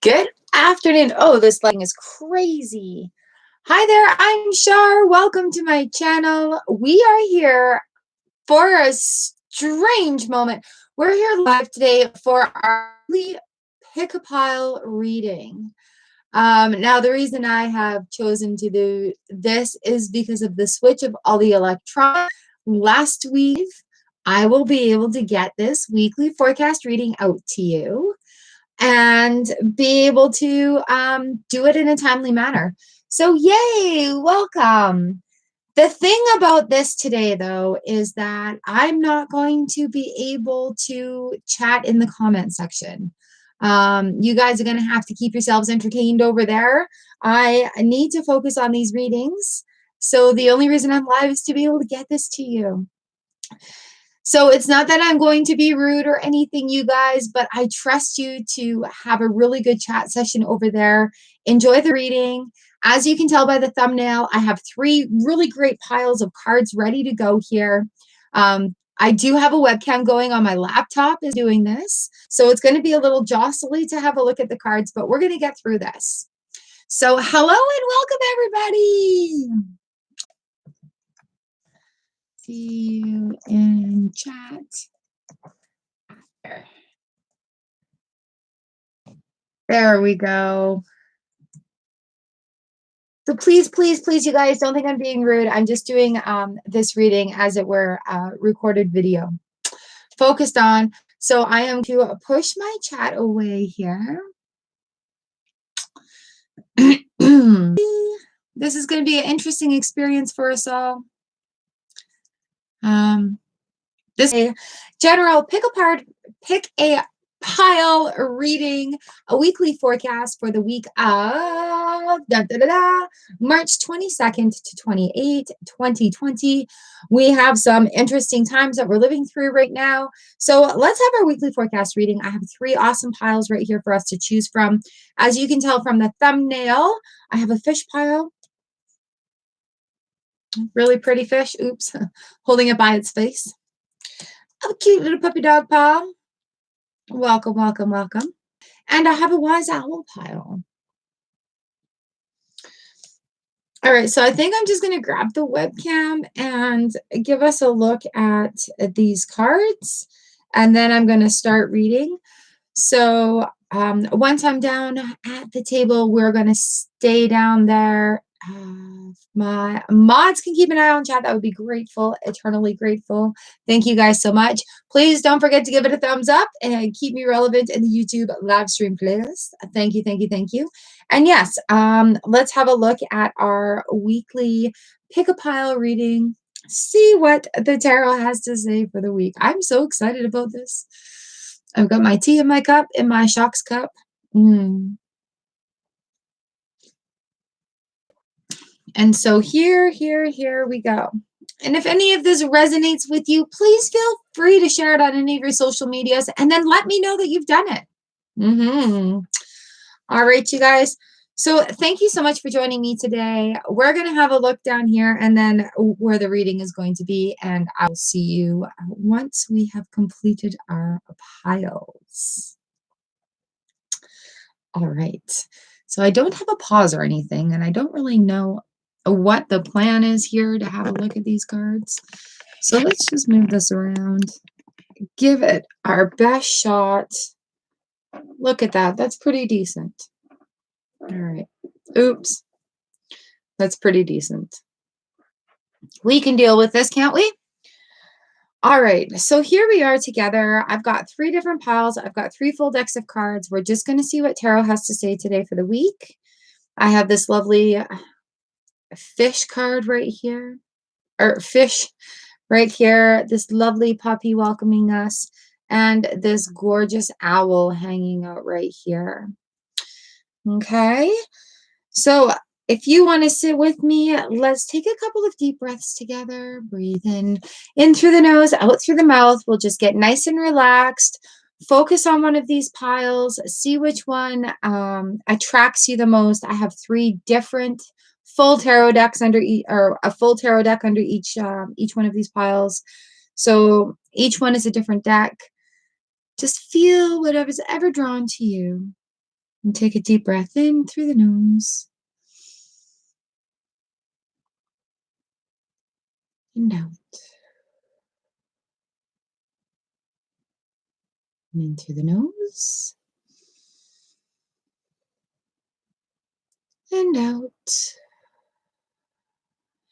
Good afternoon. Oh, this lighting is crazy. Hi there, I'm Shar. Welcome to my channel. We are here for a strange moment. We're here live today for our pick-a-pile reading. Now, the reason I have chosen to do this is because of the switch of all the electronics. Last week, I will be able to get this weekly forecast reading out to you and be able to do it in a timely manner. So yay, welcome. The thing about this today, though, is that I'm not going to be able to chat in the comment section. You guys are going to have to keep yourselves entertained over there. I need to focus on these readings. So the only reason I'm live is to be able to get this to you. So it's not that I'm going to be rude or anything, you guys, but I trust you to have a really good chat session over there. Enjoy the reading. As you can tell by the thumbnail, I have 3 really great piles of cards ready to go here. I do have a webcam going on my laptop is doing this. So it's going to be a little jostly to have a look at the cards, but we're going to get through this. So hello and welcome, everybody. See you in chat. There we go. So please, please, please, you guys, don't think I'm being rude. I'm just doing this reading as it were recorded video. Focused on. So I am to push my chat away here. This is going to be an interesting experience for us all. This is a general pick a pile reading, a weekly forecast for the week of March 22nd to 28, 2020. We have some interesting times that we're living through right now. So let's have our weekly forecast reading. I have 3 awesome piles right here for us to choose from. As you can tell from the thumbnail, I have a fish pile. Really pretty fish. Oops. Holding it by its face. A cute little puppy dog pile. Welcome, welcome, welcome. And I have a wise owl pile. All right, so I think I'm just going to grab the webcam and give us a look at these cards. And then I'm going to start reading. So once I'm down at the table, we're going to stay down there. My mods can keep an eye on chat. That would be grateful, eternally grateful. Thank you guys so much. Please don't forget to give it a thumbs up and keep me relevant in the YouTube live stream playlist. Thank you, thank you, thank you. And yes, let's have a look at our weekly pick-a-pile reading. See what the tarot has to say for the week. I'm so excited about this. I've got my tea in my cup, in my shocks cup. And so here we go. And if any of this resonates with you, please feel free to share it on any of your social medias and then let me know that you've done it. All right, you guys. So thank you so much for joining me today. We're going to have a look down here and then where the reading is going to be. And I'll see you once we have completed our piles. All right. So I don't have a pause or anything, and I don't really know what the plan is here to have a look at these cards. So let's just move this around. Give it our best shot. Look at that. That's pretty decent. All right. Oops. That's pretty decent. We can deal with this, can't we? All right. So here we are together. I've got 3 different piles. I've got 3 full decks of cards. We're just going to see what tarot has to say today for the week. I have this lovely fish card right here, or fish right here, this lovely puppy welcoming us, and this gorgeous owl hanging out right here. Okay, so if you want to sit with me, let's take a couple of deep breaths together. Breathe in through the nose, out through the mouth. We'll just get nice and relaxed. Focus on one of these piles. See which one attracts you the most. I have 3 different full tarot decks under or a full tarot deck under each one of these piles. So each one is a different deck. Just feel whatever's ever drawn to you. And take a deep breath in through the nose and out. And in through the nose and out.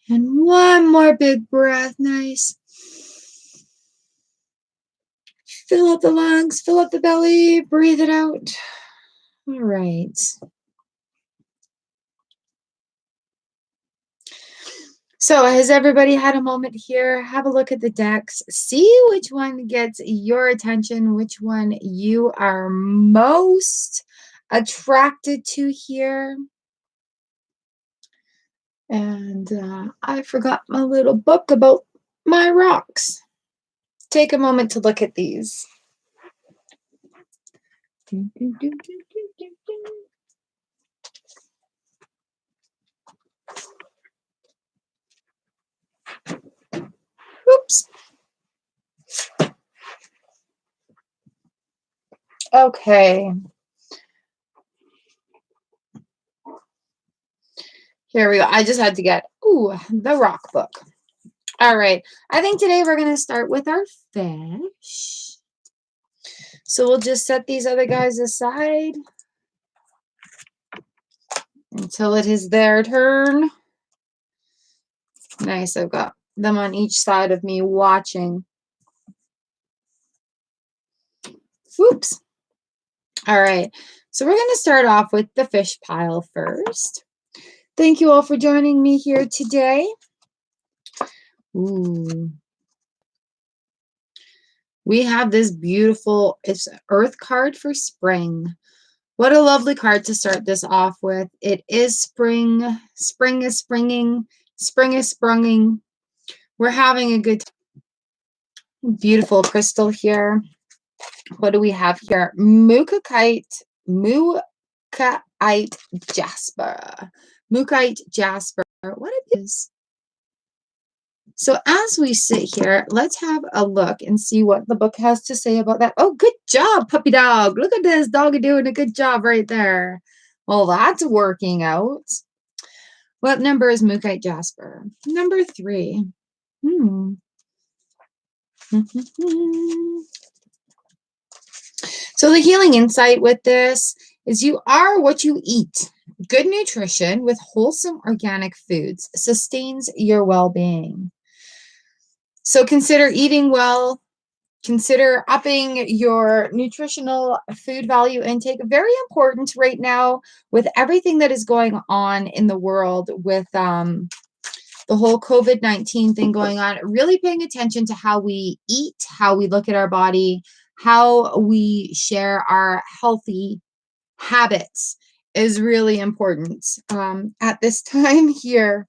And one more big breath. Nice. Fill up the lungs, fill up the belly, breathe it out. All right. So has everybody had a moment here? Have a look at the decks. See which one gets your attention, which one you are most attracted to here. And I forgot my little book about my rocks. Take a moment to look at these. Oops. Okay. Here we go. I just had to get, the rock book. All right. I think today we're going to start with our fish. So we'll just set these other guys aside until it is their turn. Nice. I've got them on each side of me watching. Whoops. All right. So we're going to start off with the fish pile first. Thank you all for joining me here today. Ooh. We have this beautiful, it's Earth card for spring. What a lovely card to start this off with. It is spring. Spring is springing. Spring is sprunging. We're having a good time. Beautiful crystal here. What do we have here? Mookaite jasper. Mookaite jasper. What it is? So as we sit here, let's have a look and see what the book has to say about that. Oh, good job, puppy dog. Look at this dog doing a good job right there. Well, that's working out. What number is Mookaite jasper? Number 3. So the healing insight with this is you are what you eat. Good nutrition with wholesome organic foods sustains your well-being. So consider eating well, consider upping your nutritional food value intake. Very important right now with everything that is going on in the world with the whole COVID-19 thing going on, really paying attention to how we eat, how we look at our body, how we share our healthy habits is really important at this time here.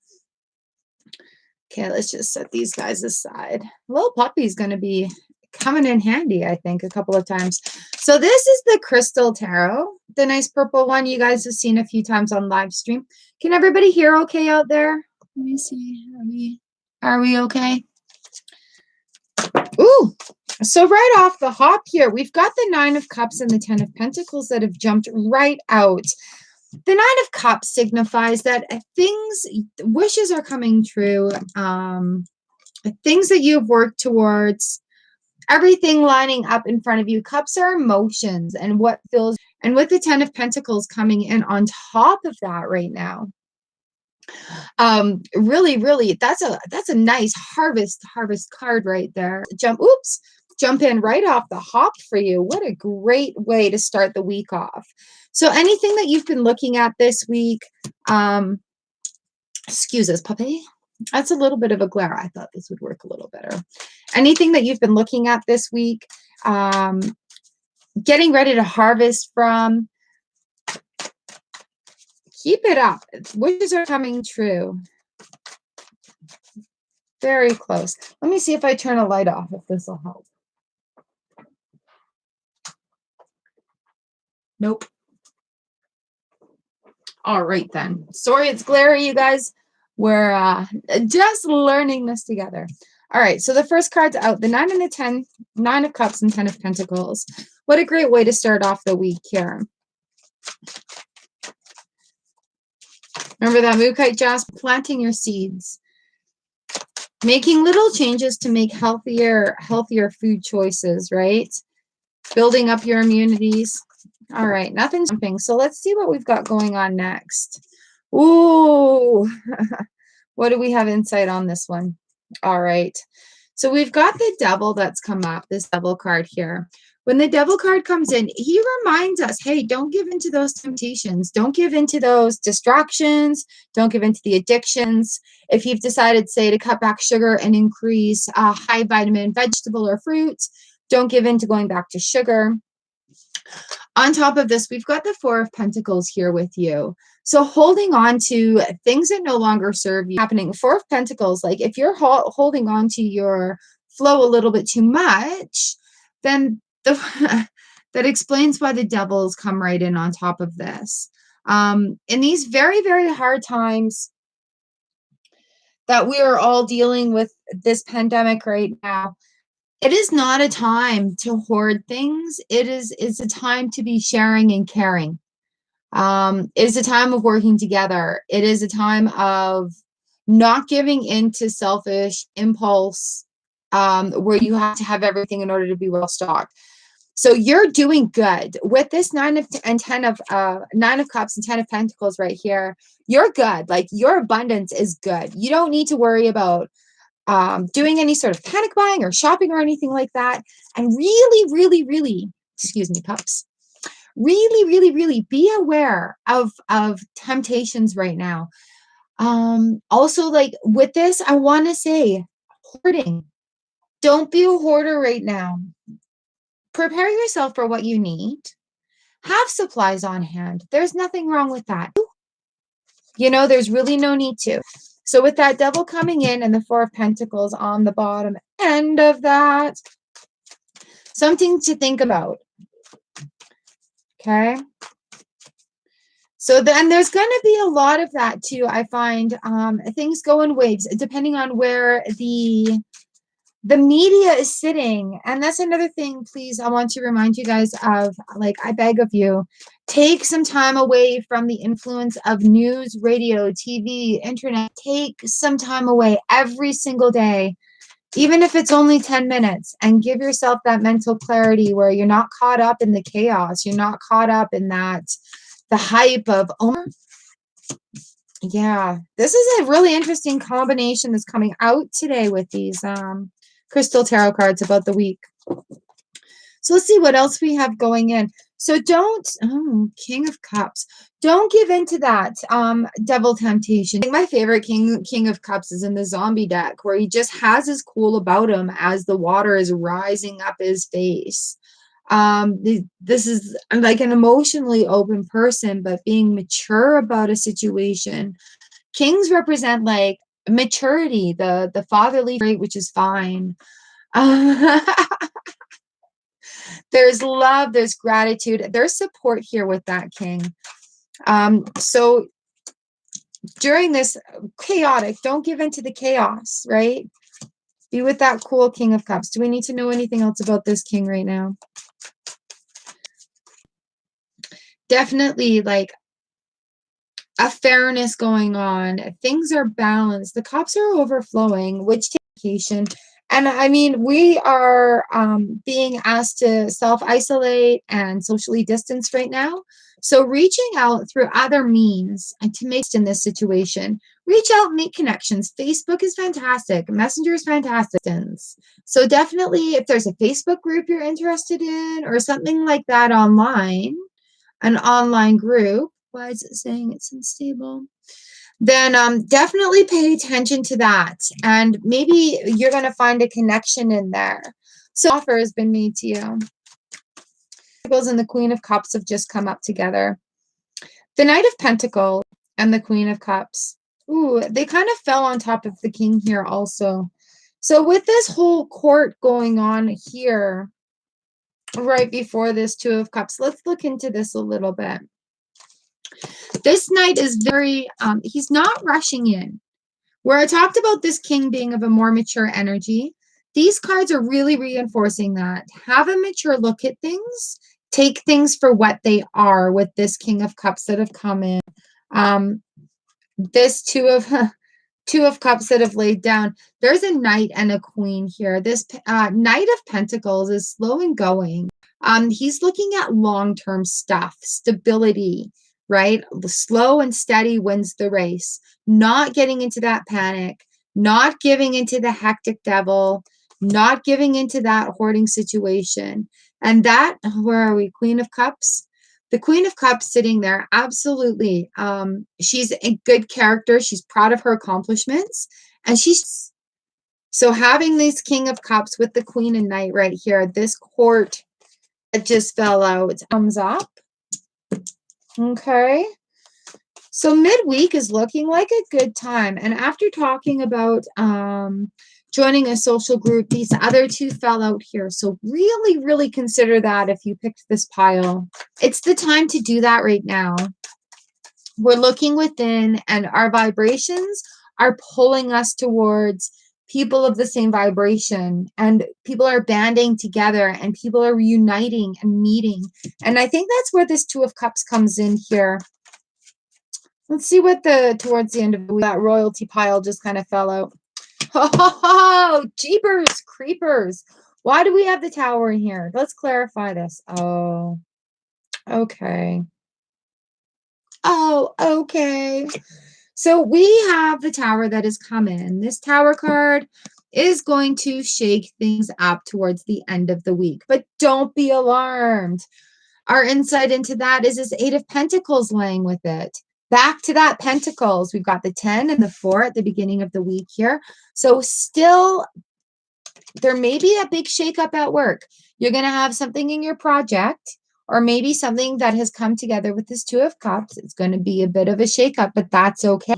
Okay, let's just set these guys aside. Little puppy's going to be coming in handy, I think, a couple of times. So this is the Crystal Tarot, the nice purple one you guys have seen a few times on live stream. Can everybody hear okay out there? Let me see. Are we okay? Ooh, so right off the hop here, we've got the 9 of Cups and the 10 of Pentacles that have jumped right out. The 9 of Cups signifies that wishes are coming true, things that you've worked towards, everything lining up in front of you. Cups are emotions and what feels, and with the 10 of Pentacles coming in on top of that right now. Really, that's a nice harvest card right there. Jump in right off the hop for you. What a great way to start the week off. So anything that you've been looking at this week, excuse us, puppy. That's a little bit of a glare. I thought this would work a little better. Anything that you've been looking at this week, getting ready to harvest from, keep it up. Wishes are coming true. Very close. Let me see if I turn a light off, if this will help. Nope. All right, then. Sorry it's glary, you guys. We're just learning this together. All right, so the first card's out. The 9 and the 10, 9 of Cups and 10 of Pentacles. What a great way to start off the week here. Remember that Mookaite jasper? Planting your seeds. Making little changes to make healthier food choices, right? Building up your immunities. All right, nothing's jumping. So let's see what we've got going on next. Ooh, what do we have insight on this one? All right. So we've got the devil that's come up, this devil card here. When the devil card comes in, he reminds us, hey, don't give into those temptations. Don't give into those distractions. Don't give into the addictions. If you've decided, say, to cut back sugar and increase high vitamin vegetable or fruits, don't give in to going back to sugar. On top of this, we've got the Four of Pentacles here with you. So holding on to things that no longer serve you, happening. Four of Pentacles, like if you're holding on to your flow a little bit too much, then that explains why the devils come right in on top of this. In these very, very hard times that we are all dealing with this pandemic right now, it is not a time to hoard things. It's a time to be sharing and caring. It is a time of working together. It is a time of not giving into selfish impulse, where you have to have everything in order to be well stocked. So you're doing good with this Nine of Cups and Ten of Pentacles right here. You're good. Like your abundance is good. You don't need to worry about doing any sort of panic buying or shopping or anything like that. And really, really, really, excuse me, pups, really, really, really be aware of temptations right now. Also, like with this, I want to say hoarding. Don't be a hoarder right now. Prepare yourself for what you need. Have supplies on hand. There's nothing wrong with that. You know, there's really no need to. So with that devil coming in and the Four of Pentacles on the bottom end of that, something to think about. Okay. So then there's going to be a lot of that too. I find things go in waves depending on where the media is sitting. And that's another thing, please, I want to remind you guys of, like, I beg of you, take some time away from the influence of news, radio, TV, internet. Take some time away every single day, even if it's only 10 minutes, and give yourself that mental clarity where you're not caught up in the chaos. You're not caught up in the hype of, oh, yeah, this is a really interesting combination that's coming out today with these crystal tarot cards about the week. So let's see what else we have going in. So King of Cups. Don't give in to that devil temptation. I think my favorite King of Cups is in the zombie deck, where he just has his cool about him as the water is rising up his face. This is like an emotionally open person, but being mature about a situation. Kings represent like maturity, the fatherly trait, which is fine. There's love, there's gratitude, there's support here with that king. So during this chaotic, don't give in to the chaos, right? Be with that cool King of Cups. Do we need to know anything else about this king right now? Definitely like a fairness going on. Things are balanced. The cups are overflowing, which indication. And I mean, we are being asked to self-isolate and socially distance right now. So reaching out through other means and to make in this situation, reach out, make connections. Facebook is fantastic. Messenger is fantastic. So definitely if there's a Facebook group you're interested in or something like that online, an online group, why is it saying it's unstable? Then definitely pay attention to that. And maybe you're going to find a connection in there. So offer has been made to you. Pentacles and the Queen of Cups have just come up together. The Knight of Pentacles and the Queen of Cups. Ooh, they kind of fell on top of the King here also. So with this whole court going on here, right before this Two of Cups, let's look into this a little bit. This knight is very, he's not rushing in. Where I talked about this king being of a more mature energy, these cards are really reinforcing that. Have a mature look at things. take things for what they are with this King of Cups that have come in. This Two of Cups that have laid down. There's a Knight and a Queen here. This Knight of Pentacles is slow and going. He's looking at long-term stuff, stability, right? Slow and steady wins the race. Not getting into that panic, not giving into the hectic devil, not giving into that hoarding situation. And that, where are we? Queen of Cups. The Queen of Cups sitting there, absolutely. She's a good character. She's proud of her accomplishments. And she's, so having this King of Cups with the Queen and Knight right here, this court that just fell out, comes up. Okay. So midweek is looking like a good time. And after talking about joining a social group, these other two fell out here. So really, really consider that if you picked this pile. It's the time to do that right now. We're looking within, and our vibrations are pulling us towards people of the same vibration, and people are banding together, and people are reuniting and meeting. And I think that's where this Two of Cups comes in here. Let's see what towards the end of that royalty pile just kind of fell out. Oh, jeepers creepers. Why do we have the Tower in here? Let's clarify this. Oh, okay. Oh, okay. So we have the Tower that has come in. This Tower card is going to shake things up towards the end of the week, but don't be alarmed. Our insight into that is this Eight of Pentacles laying with it. Back to that Pentacles. We've got the 10 and the 4 at the beginning of the week here. So still, there may be a big shakeup at work. You're going to have something in your project, or maybe something that has come together with this Two of Cups. It's going to be a bit of a shakeup, but that's okay.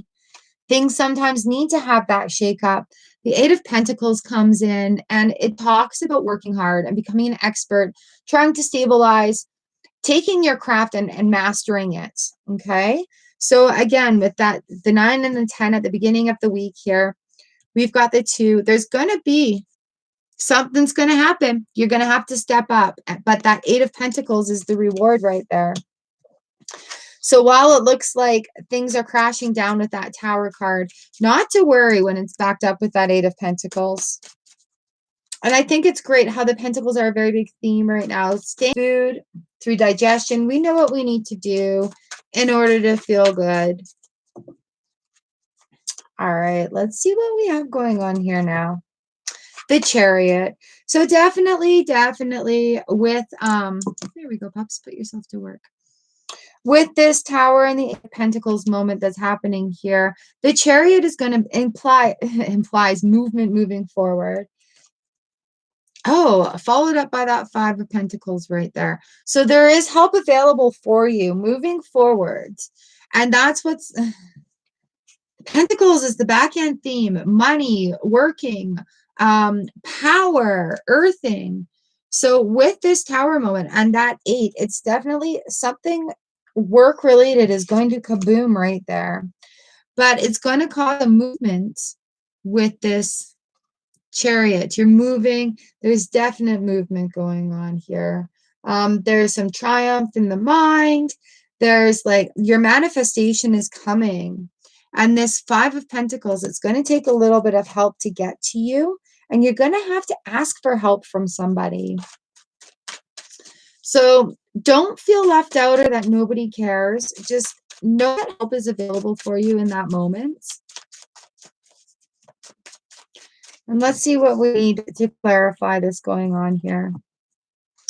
Things sometimes need to have that shakeup. The Eight of Pentacles comes in, and it talks about working hard and becoming an expert, trying to stabilize, taking your craft and mastering it. Okay. So again, with that, the 9 and the 10 at the beginning of the week here, we've got the 2. There's going to be something's going to happen. You're going to have to step up. But that Eight of Pentacles is the reward right there. So while it looks like things are crashing down with that Tower card, not to worry when it's backed up with that Eight of Pentacles. And I think it's great how the Pentacles are a very big theme right now. Staying food through digestion. We know what we need to do in order to feel good. All right, let's see what we have going on here now. The Chariot. So definitely with, there we go, Pops, put yourself to work. With this Tower and the Eight of Pentacles moment that's happening here, the Chariot is going to implies movement moving forward. Oh, followed up by that Five of Pentacles right there. So there is help available for you moving forward. And that's what's Pentacles is the back end theme, money, working, power, earthing. So with this Tower moment and that 8, it's definitely something work related is going to kaboom right there. But it's going to cause a movement with this Chariot. You're moving. There's definite movement going on here. There's some triumph in the mind. There's like your manifestation is coming. And this Five of Pentacles, it's going to take a little bit of help to get to you. And you're going to have to ask for help from somebody. So don't feel left out or that nobody cares. Just know that help is available for you in that moment. And let's see what we need to clarify this going on here.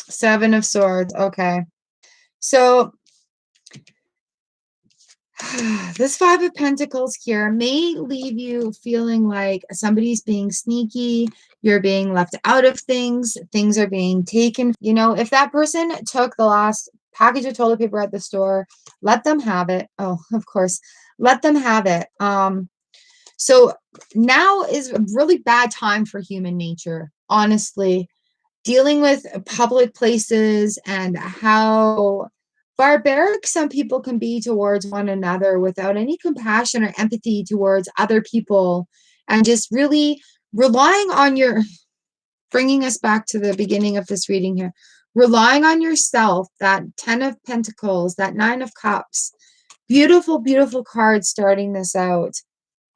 Seven of Swords. Okay. So this Five of Pentacles here may leave you feeling like somebody's being sneaky. You're being left out of things. Things are being taken. You know, if that person took the last package of toilet paper at the store, let them have it. Oh, of course, let them have it. So now is a really bad time for human nature, honestly. Dealing with public places and how barbaric some people can be towards one another without any compassion or empathy towards other people, and just really relying on your, bringing us back to the beginning of this reading here, relying on yourself, that 10 of Pentacles, that 9 of Cups. Beautiful, beautiful cards starting this out.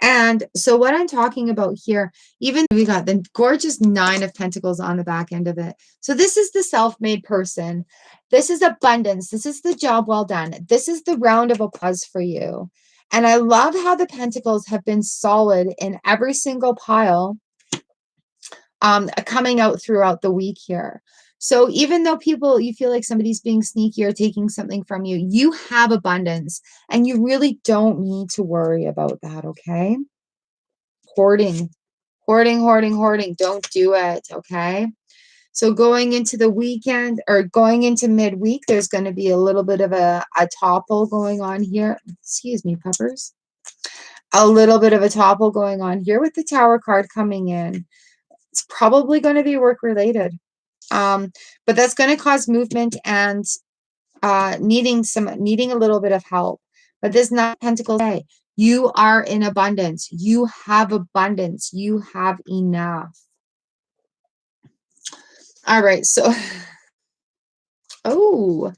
And so what I'm talking about here, even we got the gorgeous 9 of Pentacles on the back end of it. So this is the self-made person. This is abundance. This is the job well done. This is the round of applause for you. And I love how the Pentacles have been solid in every single pile coming out throughout the week here. So even though you feel like somebody's being sneaky or taking something from you, you have abundance and you really don't need to worry about that, okay? Hoarding, hoarding, hoarding, hoarding. Don't do it, okay? So going into the weekend or going into midweek, there's going to be a little bit of a topple going on here. Excuse me, peppers. A little bit of a topple going on here with the Tower card coming in. It's probably going to be work related. But that's going to cause movement and needing a little bit of help. But this 9 of Pentacles say you are in abundance. You have abundance. You have enough. All right. So, oh,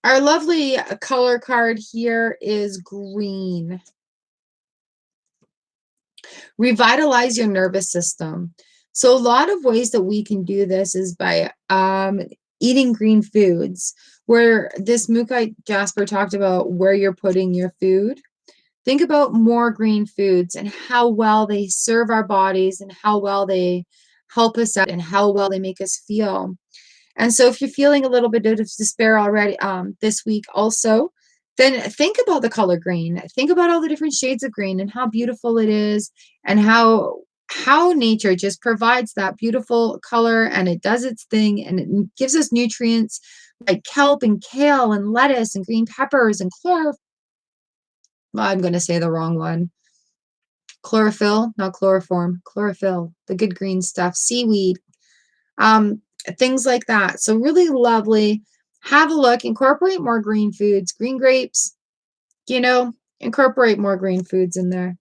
our lovely color card here is green. Revitalize your nervous system. So a lot of ways that we can do this is by eating green foods, where this Mookaite Jasper talked about where you're putting your food. Think about more green foods and how well they serve our bodies and how well they help us out and how well they make us feel. And so if you're feeling a little bit of despair already this week also, then think about the color green. Think about all the different shades of green and how beautiful it is and how nature just provides that beautiful color and it does its thing and it gives us nutrients like kelp and kale and lettuce and green peppers and chlorophyll. I'm going to say the wrong one. Chlorophyll, not chloroform, chlorophyll, the good green stuff, seaweed, things like that. So really lovely. Have a look, incorporate more green foods, green grapes, incorporate more green foods in there.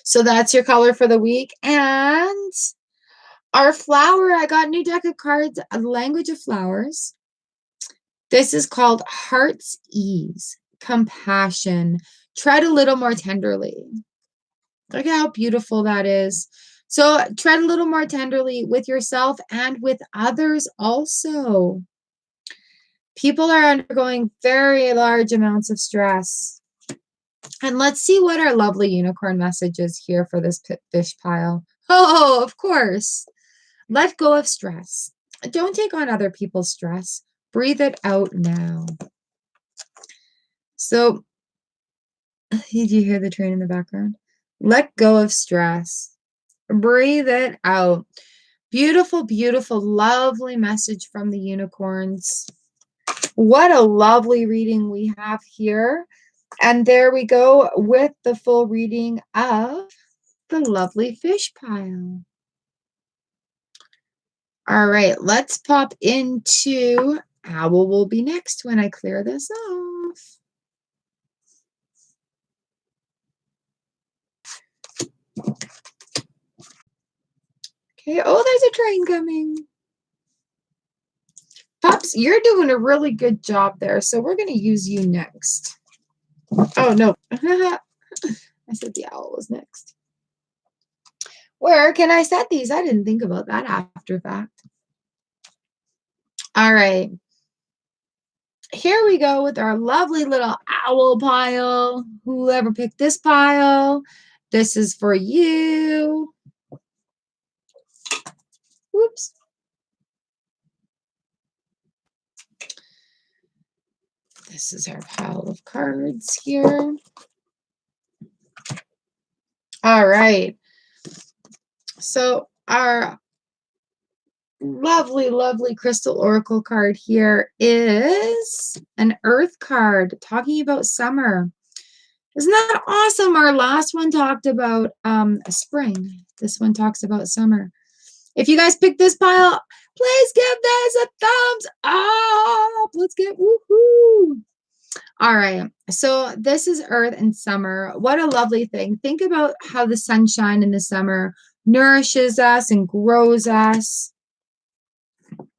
So that's your color for the week. And our flower, I got a new deck of cards, a language of flowers. This is called Heart's Ease, compassion. Tread a little more tenderly. Look at how beautiful that is. So tread a little more tenderly with yourself and with others also. People are undergoing very large amounts of stress. And let's see what our lovely unicorn message is here for this fish pile. Oh, of course. Let go of stress. Don't take on other people's stress. Breathe it out now. So, did you hear the train in the background? Let go of stress. Breathe it out. Beautiful, beautiful, lovely message from the unicorns. What a lovely reading we have here. And there we go with the full reading of the lovely fish pile. All right, let's pop into owl will be next when I clear this off. Okay, oh, there's a train coming. Pops, you're doing a really good job there, so we're going to use you next. Oh, no. I said the owl was next. Where can I set these? I didn't think about that after fact. All right. Here we go with our lovely little owl pile. Whoever picked this pile, this is for you. Whoops. This is our pile of cards here. All right. So our lovely, lovely crystal oracle card here is an earth card talking about summer. Isn't that awesome? Our last one talked about spring. This one talks about summer. If you guys picked this pile, please give this a thumbs up. Let's get woohoo. All right. So this is earth and summer. What a lovely thing. Think about how the sunshine in the summer nourishes us and grows us.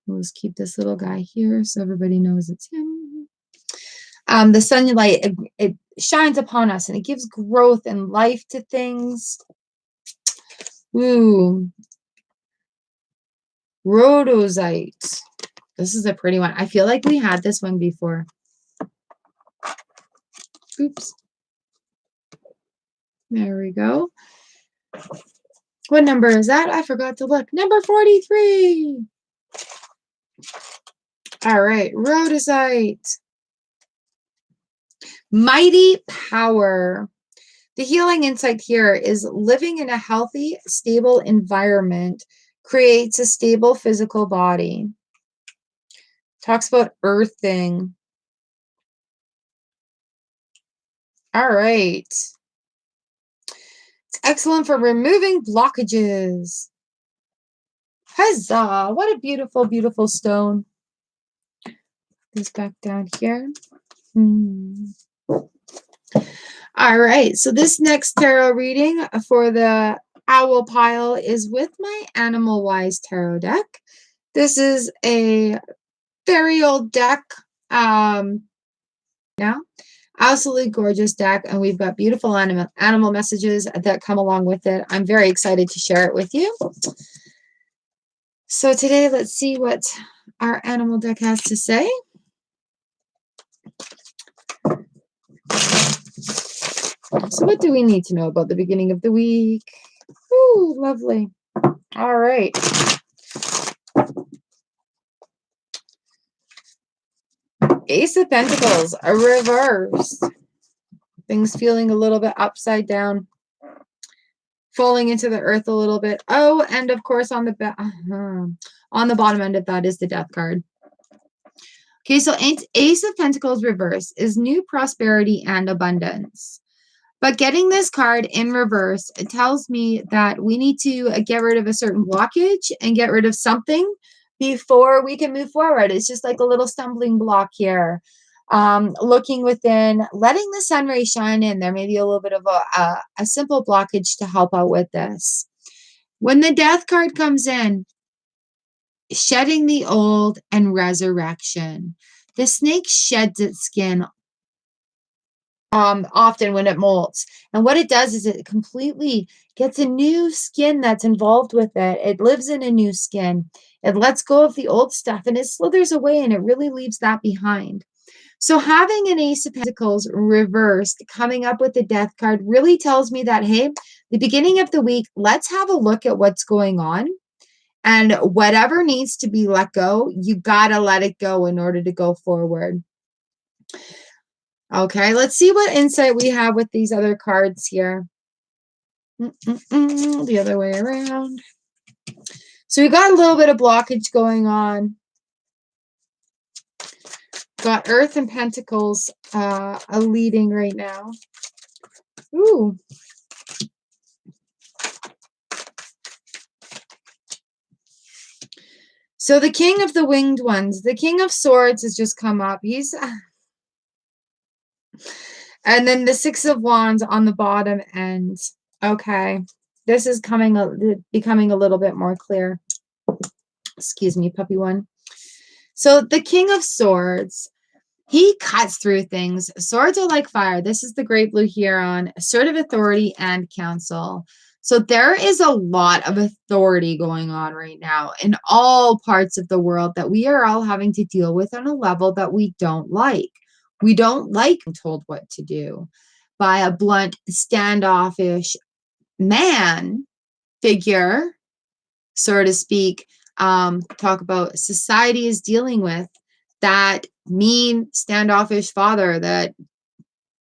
We'll just keep this little guy here so everybody knows it's him. The sunlight, it shines upon us and it gives growth and life to things. Ooh. Rhodozite. This is a pretty one. I feel like we had this one before. Oops. There we go. What number is that? I forgot to look. Number 43. All right. Rhodozite. Mighty power. The healing insight here is living in a healthy, stable environment creates a stable physical body. Talks about earthing. All right. It's excellent for removing blockages. Huzzah! What a beautiful, beautiful stone. This back down here. All right. So this next tarot reading for the owl pile is with my Animal Wise tarot deck. This is a very old deck. Now, absolutely gorgeous deck, and we've got beautiful animal messages that come along with it. I'm very excited to share it with you. So today, let's see what our animal deck has to say. So what do we need to know about the beginning of the week? Ooh, lovely. All right. Ace of Pentacles, a reverse. Things feeling a little bit upside down. Falling into the earth a little bit. Oh, and of course on the bottom end of that is the Death card. Okay, so Ace of Pentacles reverse is new prosperity and abundance. But getting this card in reverse, it tells me that we need to get rid of a certain blockage and get rid of something before we can move forward. It's just like a little stumbling block here. Looking within, letting the sun ray shine in. There may be a little bit of a simple blockage to help out with this. When the Death card comes in, shedding the old and resurrection. The snake sheds its skin often when it molts. And what it does is it completely gets a new skin that's involved with it. It lives in a new skin. It lets go of the old stuff and it slithers away and it really leaves that behind. So having an Ace of Pentacles reversed, coming up with the Death card really tells me that, hey, the beginning of the week, let's have a look at what's going on. And whatever needs to be let go, you got to let it go in order to go forward. Okay, let's see what insight we have with these other cards here. The other way around. So we got a little bit of blockage going on. Got Earth and Pentacles a leading right now. Ooh. So the King of the Winged Ones, the King of Swords has just come up. He's... And then the Six of Wands on the bottom end. Okay. This is becoming a little bit more clear. Excuse me, puppy one. So the King of Swords, he cuts through things. Swords are like fire. This is the Great Blue Heron, assertive authority and counsel. So there is a lot of authority going on right now in all parts of the world that we are all having to deal with on a level that we don't like. We don't like being told what to do by a blunt, standoffish man figure, so to speak. Talk about society is dealing with that mean, standoffish father that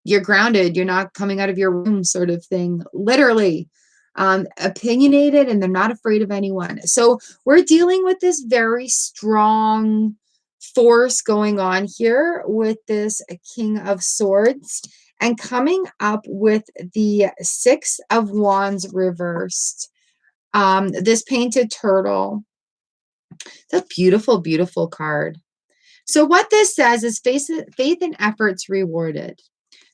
you're grounded, you're not coming out of your room sort of thing, literally. Opinionated, and they're not afraid of anyone. So we're dealing with this very strong force going on here with this King of Swords and coming up with the Six of Wands reversed. This painted turtle. It's a beautiful, beautiful card. So what this says is faith and efforts rewarded.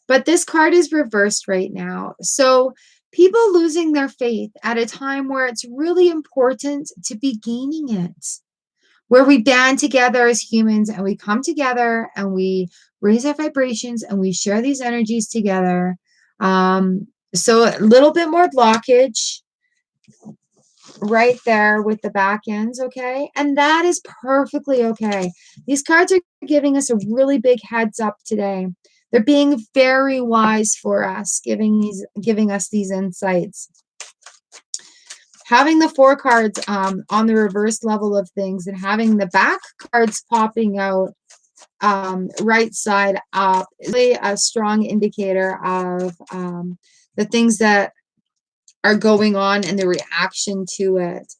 But this card is reversed right now. So people losing their faith at a time where it's really important to be gaining it. where we band together as humans and we come together and we raise our vibrations and we share these energies together. So a little bit more blockage right there with the back ends, okay? And that is perfectly okay. These cards are giving us a really big heads up today. They're being very wise for us, giving us these insights. Having the 4 cards on the reverse level of things and having the back cards popping out right side up is really a strong indicator of the things that are going on and the reaction to it.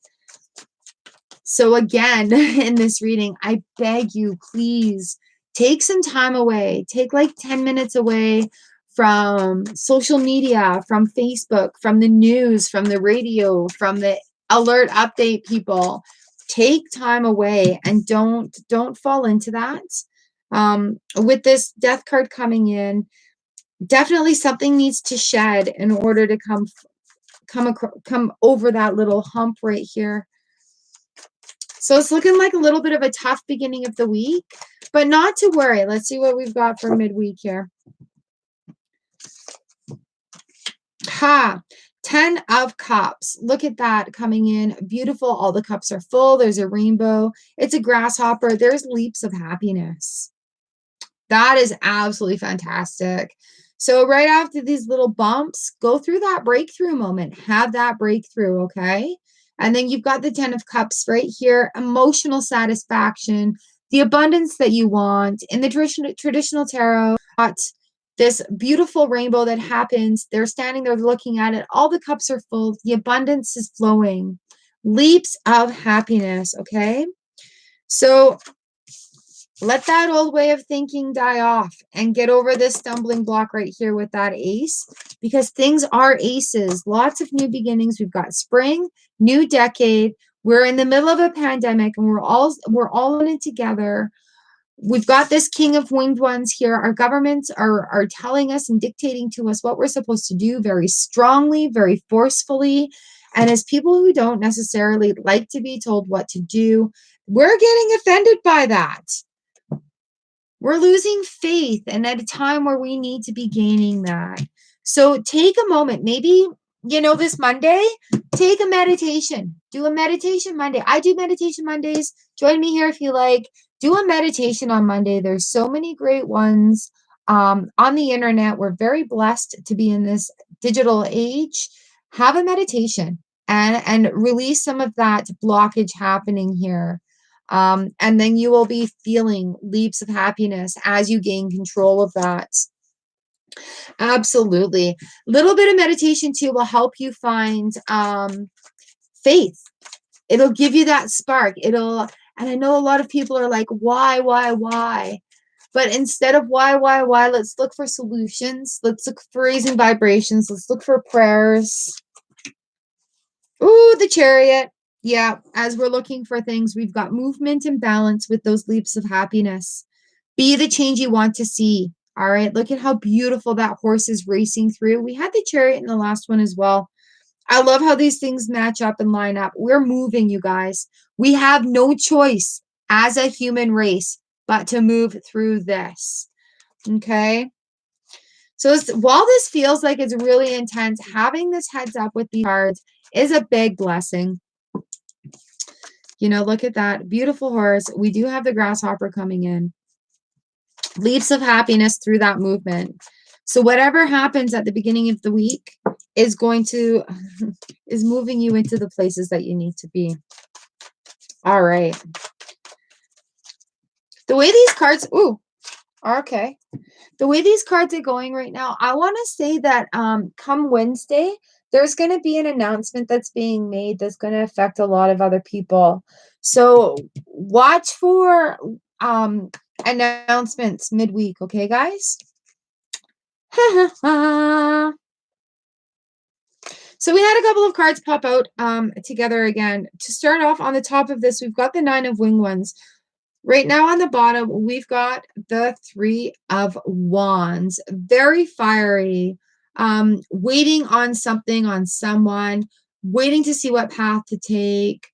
So again, in this reading, I beg you, please take some time away. Take like 10 minutes away from social media, from Facebook, from the news, from the radio, from the alert update people. Take time away and don't fall into that. With this death card coming in, definitely something needs to shed in order to come over that little hump right here. So it's looking like a little bit of a tough beginning of the week, but not to worry. Let's see what we've got for midweek here. 10 of Cups. Look at that coming in. Beautiful. All the cups are full. There's a rainbow. It's a grasshopper. There's leaps of happiness. That is absolutely fantastic. So right after these little bumps, go through that breakthrough moment. Have that breakthrough, okay? And then you've got the 10 of Cups right here. Emotional satisfaction, the abundance that you want. In the traditional tarot, got this beautiful rainbow that happens. They're standing there looking at it. All the cups are full. The abundance is flowing. Leaps of happiness, okay? So let that old way of thinking die off and get over this stumbling block right here with that ace, because things are aces. Lots of new beginnings. We've got spring, new decade. We're in the middle of a pandemic and we're all in it together. We've got this King of Winged Ones here. Our governments are telling us and dictating to us what we're supposed to do very strongly, very forcefully. And as people who don't necessarily like to be told what to do, we're getting offended by that. We're losing faith, and at a time where we need to be gaining that. So take a moment, maybe, this Monday, take a meditation. Do a meditation Monday. I do meditation Mondays. Join me here if you like. Do a meditation on Monday. There's so many great ones on the internet. We're very blessed to be in this digital age. Have a meditation and release some of that blockage happening here. And then you will be feeling leaps of happiness as you gain control of that. Absolutely. A little bit of meditation too will help you find faith. It'll give you that spark. And I know a lot of people are like, why? But instead of why, let's look for solutions. Let's look for raising vibrations. Let's look for prayers. Ooh, the Chariot. Yeah, as we're looking for things, we've got movement and balance with those leaps of happiness. Be the change you want to see. All right, look at how beautiful that horse is racing through. We had the Chariot in the last one as well. I love how these things match up and line up. We're moving, you guys. We have no choice as a human race but to move through this. Okay? So while this feels like it's really intense, having this heads up with these cards is a big blessing. Look at that beautiful horse. We do have the grasshopper coming in. Leaps of happiness through that movement. So whatever happens at the beginning of the week is moving you into the places that you need to be. All right. The way these cards, okay. The way these cards are going right now, I want to say that come Wednesday, there's going to be an announcement that's being made that's going to affect a lot of other people. So watch for announcements midweek, okay, guys? So we had a couple of cards pop out together again. To start off on the top of this, we've got the 9 of Winged Ones. Right now on the bottom, we've got the 3 of Wands. Very fiery, waiting on something, on someone, waiting to see what path to take.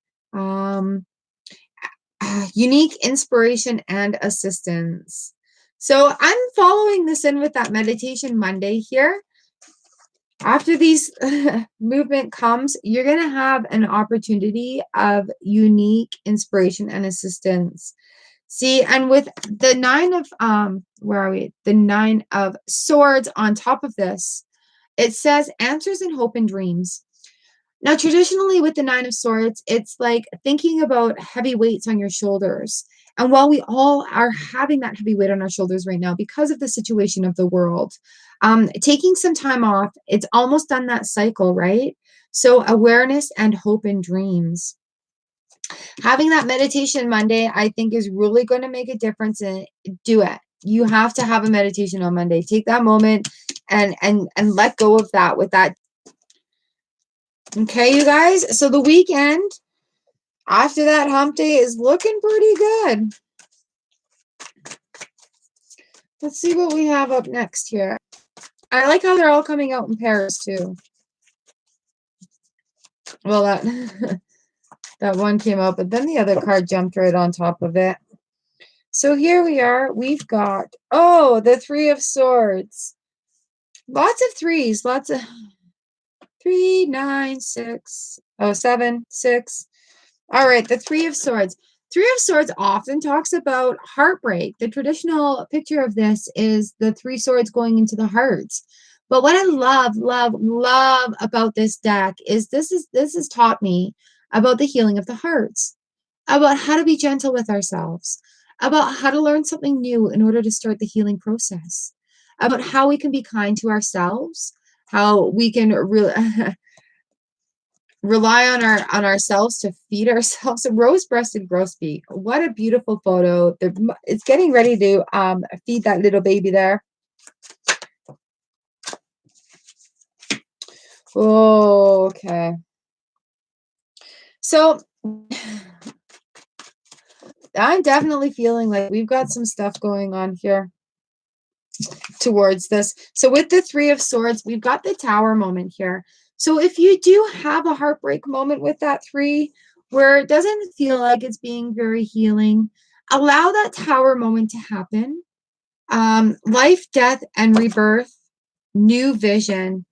unique inspiration and assistance. So I'm following this in with that meditation Monday here. After these movement comes, you're going to have an opportunity of unique inspiration and assistance. See, and with the nine of, where are we? The 9 of swords on top of this, it says answers and hope and dreams. Now, traditionally with the 9 of swords, it's like thinking about heavy weights on your shoulders. And while we all are having that heavy weight on our shoulders right now because of the situation of the world, taking some time off, it's almost done that cycle, right? So awareness and hope and dreams. Having that meditation Monday, I think, is really going to make a difference. And do it. You have to have a meditation on Monday. Take that moment and let go of that with that. Okay, you guys. So the weekend after that hump day is looking pretty good. Let's see what we have up next here. I like how they're all coming out in pairs too. Well, that that one came out, but then the other card jumped right on top of it. So here we are. We've got, oh, the 3 of swords. Lots of threes. Lots of 3, 9, 6. Oh, 7, 6. All right, the 3 of swords. 3 of swords often talks about heartbreak. The traditional picture of this is the 3 swords going into the hearts. But what I love about this deck is this has taught me about the healing of the hearts, about how to be gentle with ourselves, about how to learn something new in order to start the healing process, about how we can be kind to ourselves, how we can really rely on ourselves to feed ourselves. A rose-breasted grosbeak. What a beautiful photo. It's getting ready to feed that little baby there. Okay. So I'm definitely feeling like we've got some stuff going on here towards this. So with the 3 of swords, we've got the tower moment here. So if you do have a heartbreak moment with that 3 where it doesn't feel like it's being very healing, allow that tower moment to happen. Life, death, and rebirth, new vision.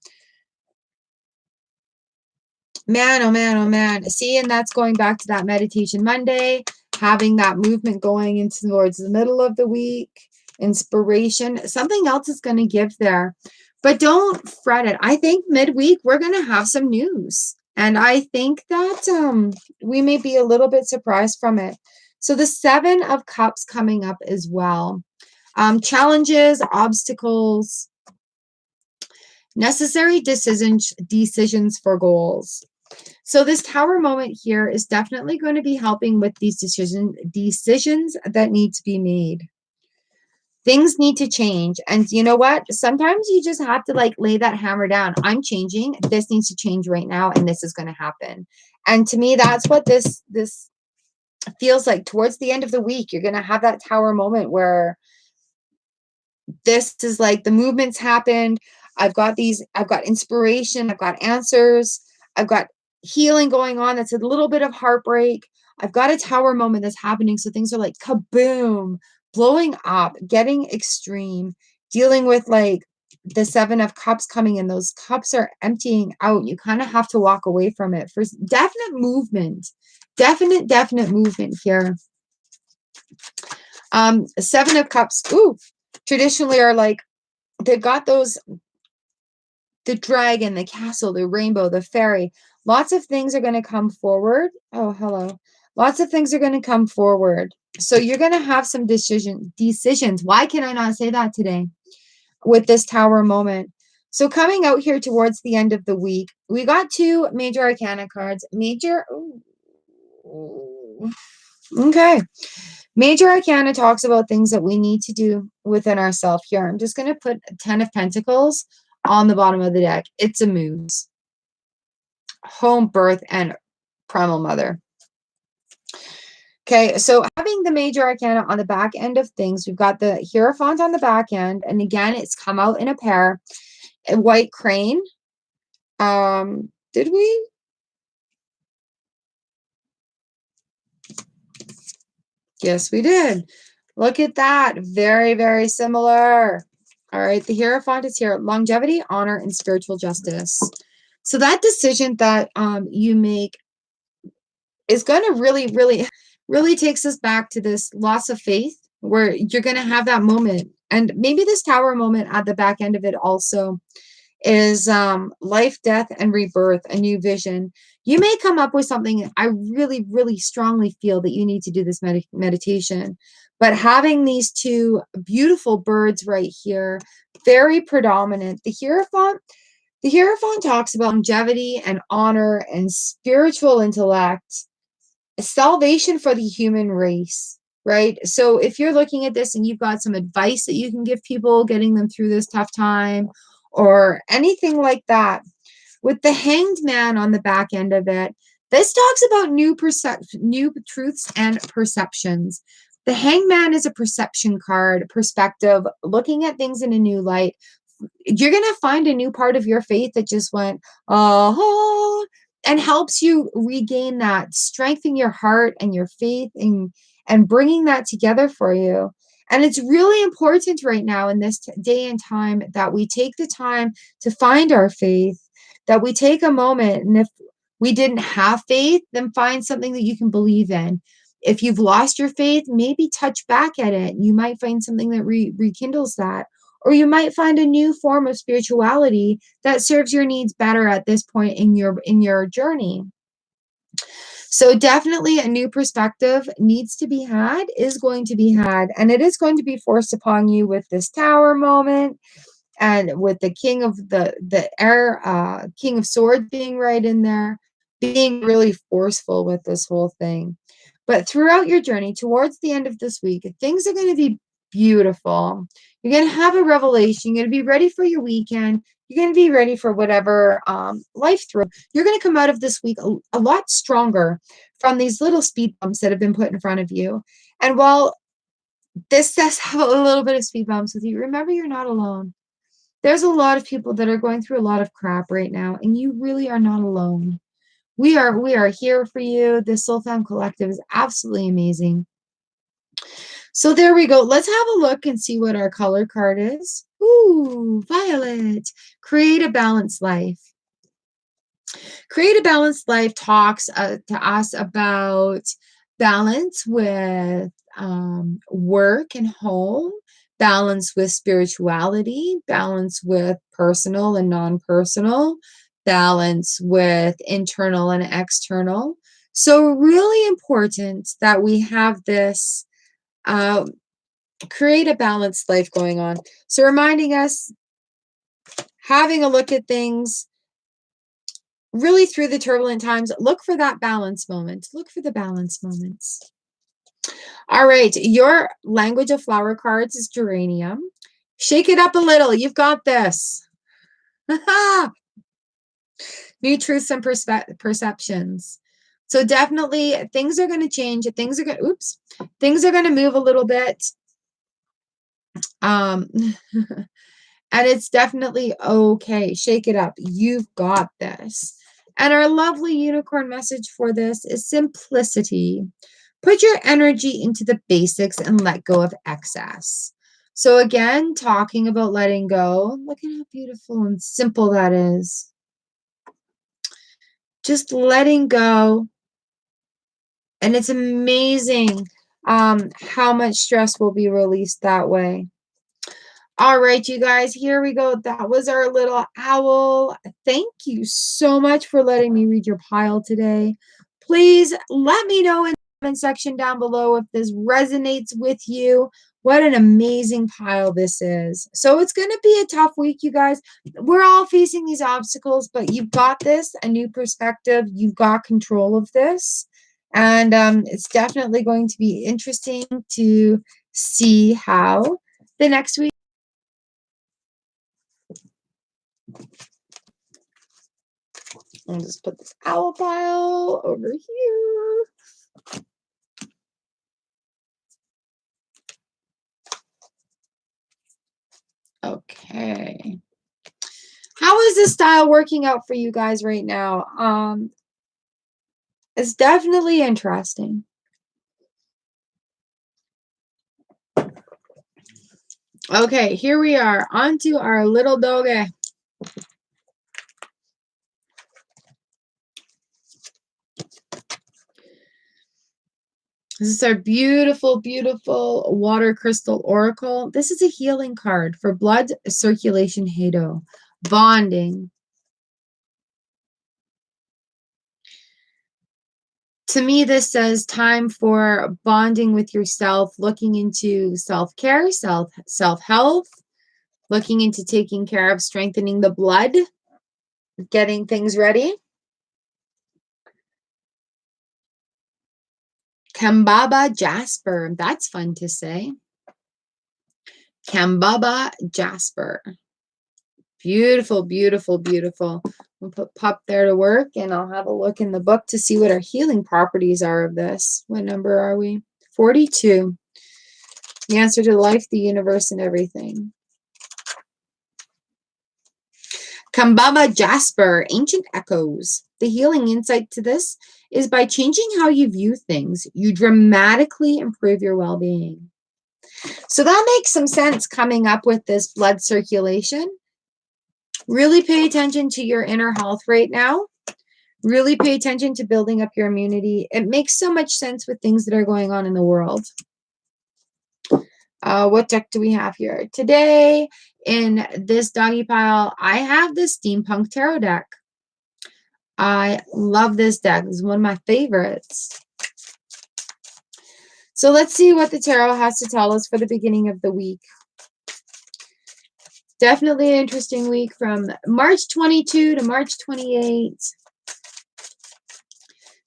Man, oh man, oh man. See, and that's going back to that meditation Monday, having that movement going into towards the middle of the week, inspiration. Something else is going to give there. But don't fret it. I think midweek we're going to have some news. And I think that we may be a little bit surprised from it. So the 7 of Cups coming up as well. Challenges, obstacles, necessary decisions for goals. So this tower moment here is definitely going to be helping with these decisions that need to be made. Things need to change. And you know what? Sometimes you just have to like lay that hammer down. I'm changing. This needs to change right now, and this is going to happen. And to me, that's what this feels like. Towards the end of the week, you're going to have that tower moment where this is like the movements happened. I've got inspiration. I've got answers. I've got healing going on. That's a little bit of heartbreak. I've got a tower moment that's happening. So things are like kaboom, blowing up, getting extreme, dealing with like the 7 of Cups coming in. Those cups are emptying out. You kind of have to walk away from it for definite movement. Definite movement here. 7 of Cups. Ooh, traditionally are like, they've got those, the dragon, the castle, the rainbow, the fairy. Lots of things are going to come forward. Oh, hello. Lots of things are going to come forward. So you're going to have some decisions. Why can I not say that today with this tower moment? So coming out here towards the end of the week, we got 2 major arcana cards. Okay. Major arcana talks about things that we need to do within ourselves here. I'm just going to put 10 of Pentacles on the bottom of the deck. It's a muse. Home, birth, and primal mother. Okay, so having the major arcana on the back end of things, we've got the Hierophant on the back end. And again, it's come out in a pair. A white crane. Did we? Yes, we did. Look at that. Very, very similar. All right. The Hierophant is here. Longevity, honor, and spiritual justice. So that decision that you make is going to really takes us back to this loss of faith where you're going to have that moment. And maybe this tower moment at the back end of it also is life, death, and rebirth, a new vision. You may come up with something. I really strongly feel that you need to do this meditation. But having these two beautiful birds right here, very predominant. The Hierophant talks about longevity and honor and spiritual intellect, salvation for the human race, right? So if you're looking at this and you've got some advice that you can give people getting them through this tough time or anything like that, with the Hanged Man on the back end of it, this talks about new truths and perceptions. The Hanged Man is a perception card, perspective, looking at things in a new light. You're going to find a new part of your faith that just went, oh, and helps you regain that strength in your heart and your faith and bringing that together for you. And it's really important right now in this day and time that we take the time to find our faith, that we take a moment. And if we didn't have faith, then find something that you can believe in. If you've lost your faith, maybe touch back at it. You might find something that rekindles that. Or you might find a new form of spirituality that serves your needs better at this point in your journey. So definitely a new perspective needs to be had, is going to be had, and it is going to be forced upon you with this tower moment and with the king of the air, king of swords being right in there, being really forceful with this whole thing. But throughout your journey towards the end of this week, things are going to be beautiful. You're going to have a revelation. You're going to be ready for your weekend. You're going to be ready for whatever life throws. You're going to come out of this week a lot stronger from these little speed bumps that have been put in front of you. And while this does have a little bit of speed bumps with you, remember you're not alone. There's a lot of people that are going through a lot of crap right now, and you really are not alone. We are here for you. The Soul Fam Collective is absolutely amazing. So there we go. Let's have a look and see what our color card is. Ooh, violet. Create a balanced life. Create a Balanced Life talks to us about balance with work and home, balance with spirituality, balance with personal and non-personal, balance with internal and external. So really important that we have this create a balanced life going on. So reminding us, having a look at things, really through the turbulent times, look for that balance moment. Look for the balance moments. All right. Your language of flower cards is geranium. Shake it up a little. You've got this. New truths and perceptions. So definitely things are going to change. Things are going to move a little bit. And it's definitely okay. Shake it up. You've got this. And our lovely unicorn message for this is simplicity. Put your energy into the basics and let go of excess. So again, talking about letting go. Look at how beautiful and simple that is. Just letting go. And it's amazing how much stress will be released that way. All right, you guys, here we go. That was our little owl. Thank you so much for letting me read your pile today. Please let me know in the comment section down below if this resonates with you. What an amazing pile this is. So it's going to be a tough week, you guys. We're all facing these obstacles, but you've got this, a new perspective. You've got control of this. And it's definitely going to be interesting to see how the next week. I'll just put this owl pile over here. Okay. How is this style working out for you guys right now? It's definitely interesting. Okay, here we are. On to our little doggy. This is our beautiful, beautiful water crystal oracle. This is a healing card for blood circulation halo, bonding. To me, this says time for bonding with yourself, looking into self-care, self-health, looking into taking care of strengthening the blood, getting things ready. Kambaba Jasper. That's fun to say. Kambaba Jasper. Beautiful, beautiful, beautiful. We'll put Pup there to work, and I'll have a look in the book to see what our healing properties are of this. What number are we? 42. The answer to life, the universe, and everything. Kambaba Jasper, Ancient Echoes. The healing insight to this is by changing how you view things, you dramatically improve your well-being. So that makes some sense coming up with this blood circulation. Really pay attention to your inner health right now. Really pay attention to building up your immunity. It makes so much sense with things that are going on in the world. What deck do we have here? Today, in this doggy pile, I have this Steampunk Tarot deck. I love this deck. It's one of my favorites. So let's see what the tarot has to tell us for the beginning of the week. Definitely an interesting week from March 22 to March 28.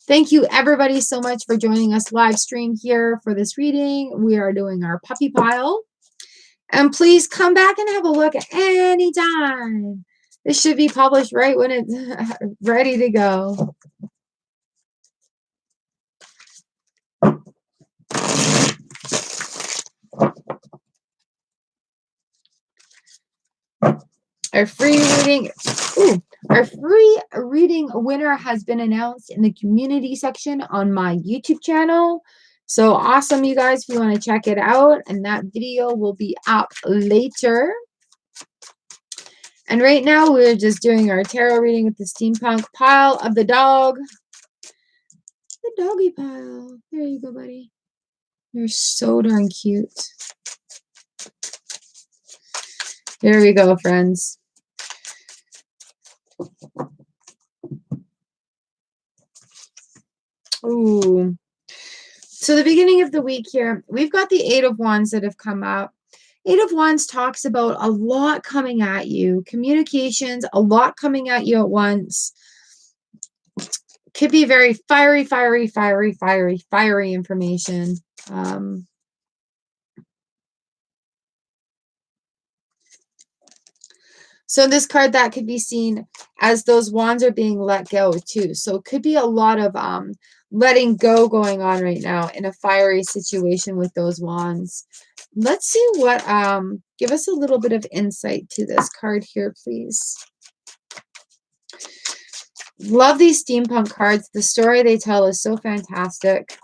Thank you everybody so much for joining us live stream here for this reading. We are doing our puppy pile. And please come back and have a look at any time. This should be published right when it's ready to go. Our free reading winner has been announced in the community section on my YouTube channel. So awesome, you guys, if you want to check it out. And that video will be up later. And right now we're just doing our tarot reading with the steampunk pile of the dog. The doggy pile. There you go, buddy. You're so darn cute. Here we go, friends. Ooh. So the beginning of the week here, we've got the Eight of Wands that have come up. Eight of Wands talks about a lot coming at you. Communications, a lot coming at you at once. Could be very fiery information. So this card, that could be seen as those wands are being let go too. So it could be a lot of letting go going on right now in a fiery situation with those wands. Let's see what, give us a little bit of insight to this card here, please. Love these steampunk cards. The story they tell is so fantastic.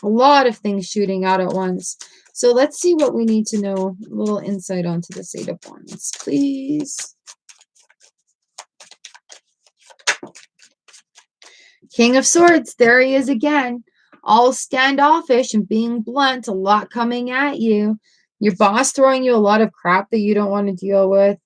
A lot of things shooting out at once. So let's see what we need to know. A little insight onto this Eight of Wands, please. King of Swords, there he is again. All standoffish and being blunt, a lot coming at you. Your boss throwing you a lot of crap that you don't want to deal with.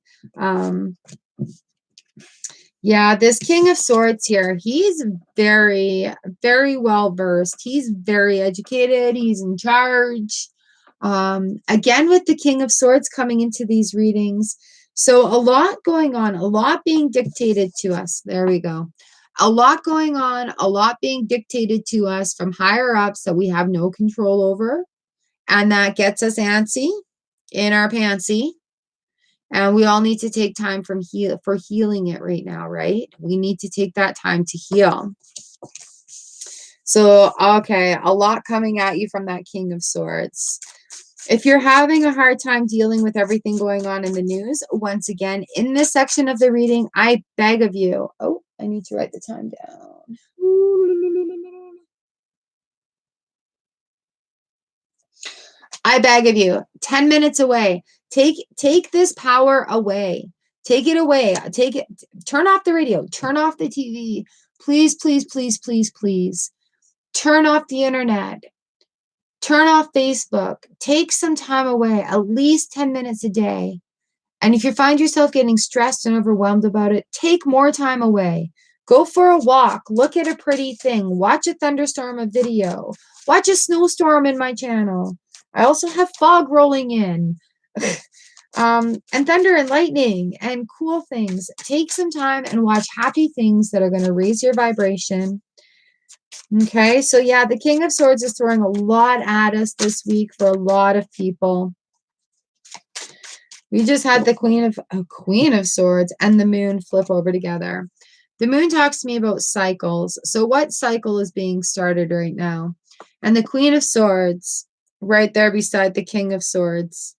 Yeah, this King of Swords here, he's very, very well versed. He's very educated. He's in charge. Again, with the King of Swords coming into these readings. So a lot going on, a lot being dictated to us. There we go. A lot going on, a lot being dictated to us from higher ups that we have no control over. And that gets us antsy in our pantsy. And we all need to take time for healing it right now, right? We need to take that time to heal. So, okay, a lot coming at you from that King of Swords. If you're having a hard time dealing with everything going on in the news, once again, in this section of the reading, I beg of you. Oh, I need to write the time down. I beg of you, 10 minutes away. Take this power away. Take it away. Take it. Turn off the radio. Turn off the TV. Please, please, please, please, please. Turn off the internet. Turn off Facebook. Take some time away, at least 10 minutes a day. And if you find yourself getting stressed and overwhelmed about it, take more time away. Go for a walk. Look at a pretty thing. Watch a thunderstorm, a video. Watch a snowstorm in my channel. I also have fog rolling in. And thunder and lightning and cool things. Take some time and watch happy things that are going to raise your vibration. Okay, so yeah, the King of Swords is throwing a lot at us this week for a lot of people. We just had the Queen of Swords and the Moon flip over together. The Moon talks to me about cycles. So what cycle is being started right now? And the Queen of Swords right there beside the King of Swords.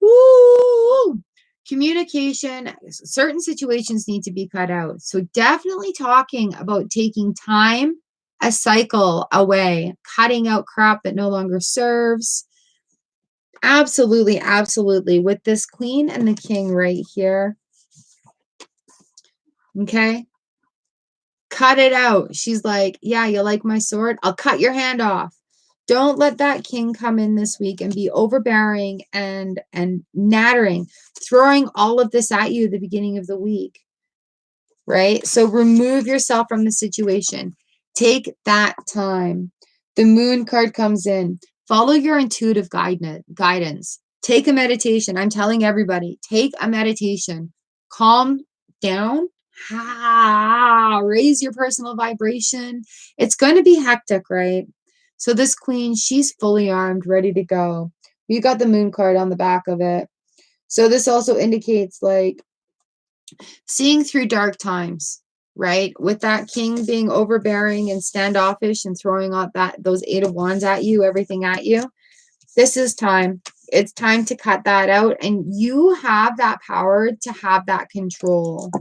Woo! Communication, certain situations need to be cut out. So definitely talking about taking time, a cycle away, cutting out crap that no longer serves. Absolutely, absolutely. With this Queen and the King right here. Okay. Cut it out. She's like, yeah, you like my sword? I'll cut your hand off. Don't let that king come in this week and be overbearing and nattering, throwing all of this at you at the beginning of the week, right? So remove yourself from the situation. Take that time. The Moon card comes in. Follow your intuitive guidance. Take a meditation. I'm telling everybody, take a meditation. Calm down. Raise your personal vibration. It's going to be hectic, right? So this Queen, she's fully armed, ready to go. You got the Moon card on the back of it. So this also indicates like seeing through dark times, right? With that King being overbearing and standoffish and throwing out those 8 of Wands at you, everything at you. This is time. It's time to cut that out. And you have that power to have that control.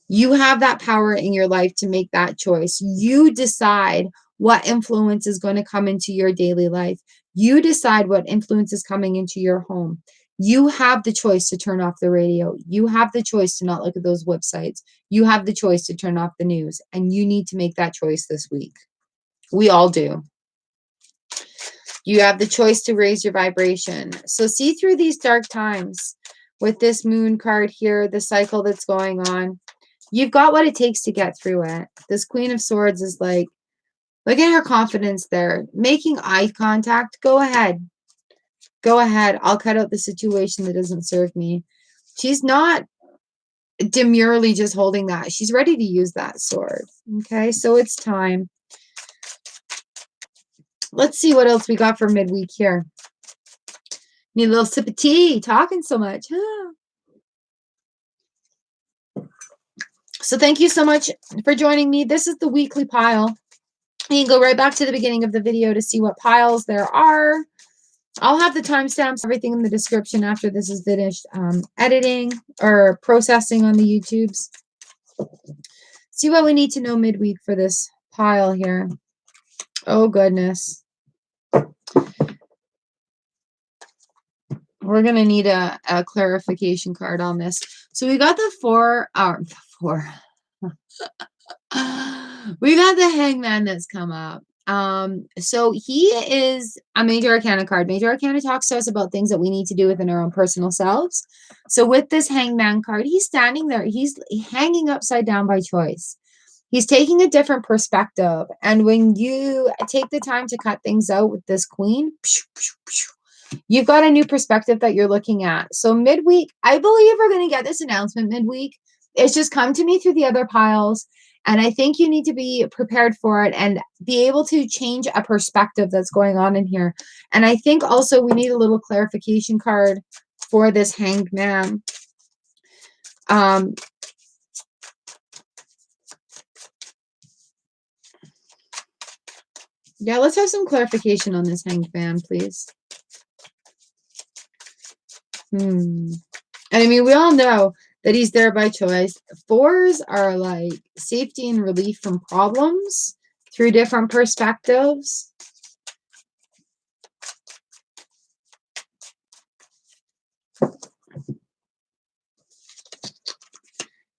You have that power in your life to make that choice. You decide what influence is going to come into your daily life. You decide what influence is coming into your home. You have the choice to turn off the radio. You have the choice to not look at those websites. You have the choice to turn off the news. And you need to make that choice this week. We all do. You have the choice to raise your vibration. So see through these dark times with this Moon card here, the cycle that's going on. You've got what it takes to get through it. This Queen of Swords is like, look at her confidence there. Making eye contact. Go ahead. Go ahead. I'll cut out the situation that doesn't serve me. She's not demurely just holding that. She's ready to use that sword. Okay, so it's time. Let's see what else we got for midweek here. Need a little sip of tea. Talking so much. So thank you so much for joining me. This is the weekly pile. You can go right back to the beginning of the video to see what piles there are. I'll have the timestamps, everything in the description after this is finished editing or processing on the YouTubes. See what we need to know midweek for this pile here. Oh, goodness. We're going to need a clarification card on this. So we got the we got the Hangman that's come up. So he is a major arcana card. Major arcana talks to us about things that we need to do within our own personal selves. So with this Hangman card, he's standing there. He's hanging upside down by choice. He's taking a different perspective. And when you take the time to cut things out with this Queen, you've got a new perspective that you're looking at. So midweek, I believe we're going to get this announcement midweek. It's just come to me through the other piles. And I think you need to be prepared for it and be able to change a perspective that's going on in here. And I think also we need a little clarification card for this Hanged Man. Yeah, let's have some clarification on this Hanged Man, please. And I mean, we all know that he's there by choice. 4s are like safety and relief from problems through different perspectives.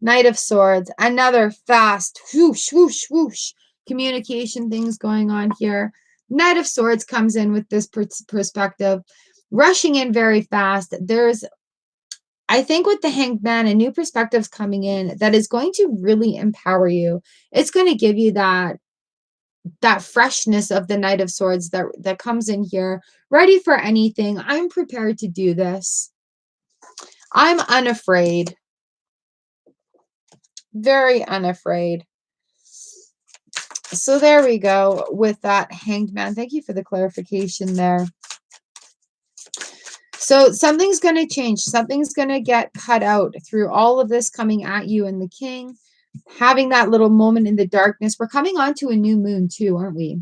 Knight of Swords, another fast whoosh, whoosh, whoosh communication things going on here. Knight of Swords comes in with this perspective, rushing in very fast. There's, I think with the Hanged Man, a new perspective's coming in that is going to really empower you. It's going to give you that freshness of the Knight of Swords that comes in here, ready for anything. I'm prepared to do this. I'm unafraid. Very unafraid. So there we go with that Hanged Man. Thank you for the clarification there. So something's going to change. Something's going to get cut out through all of this coming at you and the King. Having that little moment in the darkness. We're coming on to a new moon too, aren't we?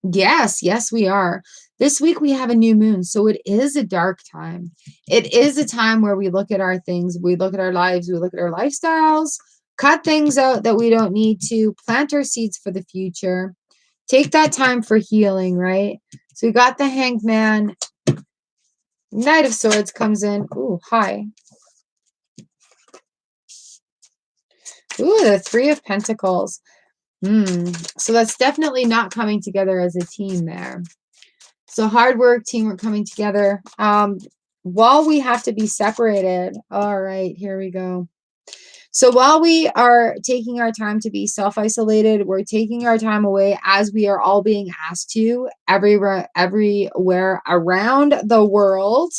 Yes, we are. This week we have a new moon, so it is a dark time. It is a time where we look at our things, we look at our lives, we look at our lifestyles, cut things out that we don't need to, plant our seeds for the future. Take that time for healing, right? So we got the Hanged Man. Knight of Swords comes in. Ooh, hi. Ooh, the Three of Pentacles. So that's definitely not coming together as a team there. So hard work, teamwork coming together. While we have to be separated. All right, here we go. So while we are taking our time to be self-isolated, we're taking our time away as we are all being asked to everywhere around the world.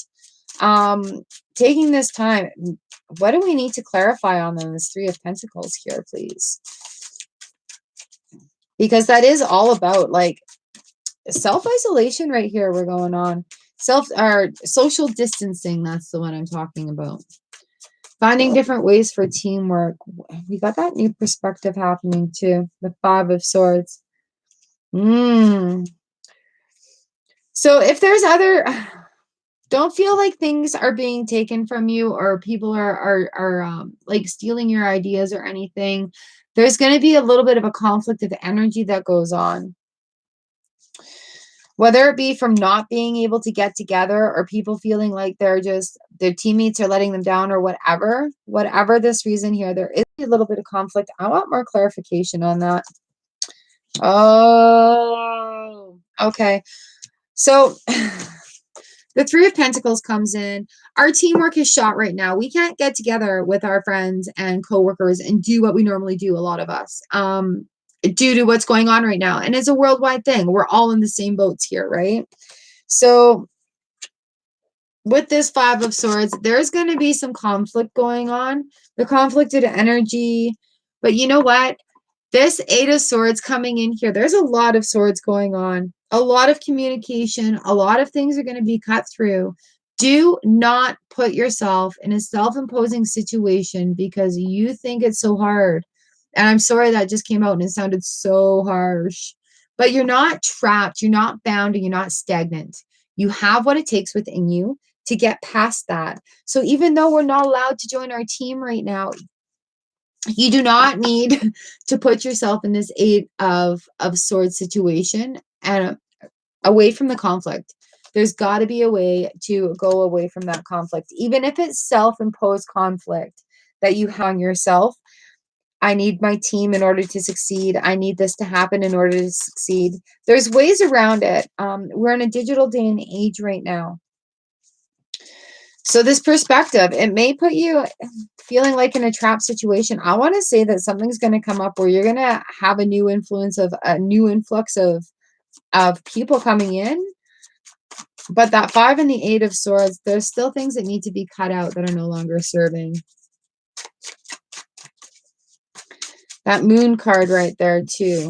Taking this time. What do we need to clarify on them? This Three of Pentacles here, please. Because that is all about like self-isolation right here. We're going on social distancing. That's the one I'm talking about. Finding different ways for teamwork. We got that new perspective happening too. The Five of Swords. So if there's other, don't feel like things are being taken from you or people are like stealing your ideas or anything. There's going to be a little bit of a conflict of energy that goes on. Whether it be from not being able to get together or people feeling like their teammates are letting them down or whatever this reason here, there is a little bit of conflict. I want more clarification on that. Oh, okay. So the Three of Pentacles comes in. Our teamwork is shot right now. We can't get together with our friends and coworkers and do what we normally do, a lot of us. Due to what's going on right now. And it's a worldwide thing. We're all in the same boats here, right? So with this Five of Swords, there's going to be some conflict going on. The conflicted energy. But you know what? This Eight of Swords coming in here, there's a lot of swords going on. A lot of communication. A lot of things are going to be cut through. Do not put yourself in a self-imposing situation because you think it's so hard. And I'm sorry that just came out and it sounded so harsh. But you're not trapped, you're not bound, and you're not stagnant. You have what it takes within you to get past that. So even though we're not allowed to join our team right now, you do not need to put yourself in this Eight of Swords situation and away from the conflict. There's got to be a way to go away from that conflict, even if it's self-imposed conflict that you have on yourself. I need my team in order to succeed. I need this to happen in order to succeed. There's ways around it. We're in a digital day and age right now. So this perspective, it may put you feeling like in a trap situation. I want to say that something's going to come up where you're going to have a new influx of people coming in. But that Five and the Eight of Swords, there's still things that need to be cut out that are no longer serving. That Moon card right there too.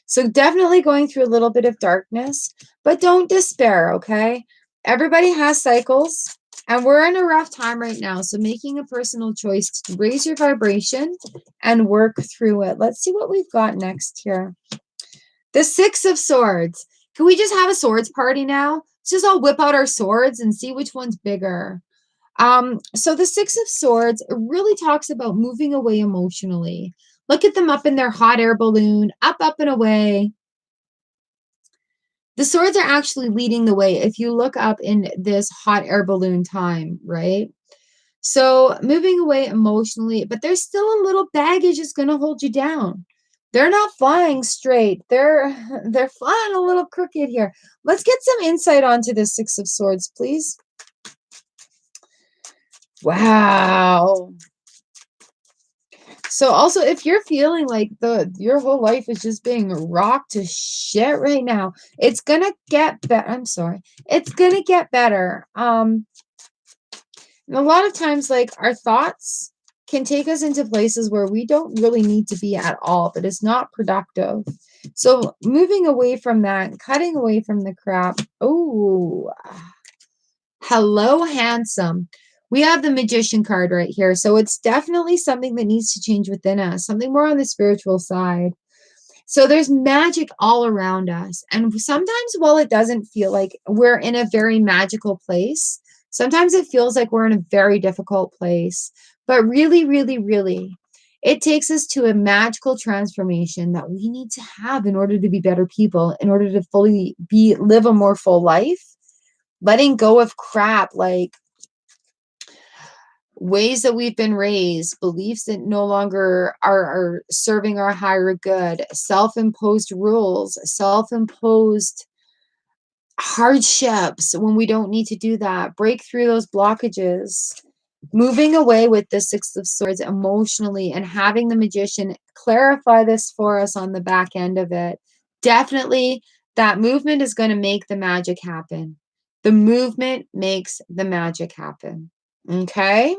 So definitely going through a little bit of darkness, but don't despair, okay? Everybody has cycles, and we're in a rough time right now. So making a personal choice to raise your vibration and work through it. Let's see what we've got next here. The Six of Swords. Can we just have a swords party now? Let's just all whip out our swords and see which one's bigger. So the Six of Swords really talks about moving away emotionally. Look at them up in their hot air balloon, up and away. The swords are actually leading the way if you look up in this hot air balloon time, right? So moving away emotionally, but there's still a little baggage that's going to hold you down. They're not flying straight. They're flying a little crooked here. Let's get some insight onto the Six of Swords, please. Wow. So also, if you're feeling like your whole life is just being rocked to shit right now, it's gonna get better. I'm sorry. It's gonna get better. And a lot of times, like, our thoughts can take us into places where we don't really need to be at all, but it's not productive. So moving away from that, cutting away from the crap. Oh, hello, handsome. We have the Magician card right here. So it's definitely something that needs to change within us, something more on the spiritual side. So there's magic all around us. And sometimes, while it doesn't feel like we're in a very magical place, sometimes it feels like we're in a very difficult place. But really, really, really, it takes us to a magical transformation that we need to have in order to be better people, in order to fully live a more full life. Letting go of crap like ways that we've been raised, beliefs that no longer are serving our higher good, self-imposed rules, self-imposed hardships when we don't need to do that, break through those blockages, moving away with the Six of Swords emotionally, and having the Magician clarify this for us on the back end of it. Definitely that movement is going to make the magic happen. The movement makes the magic happen. Okay.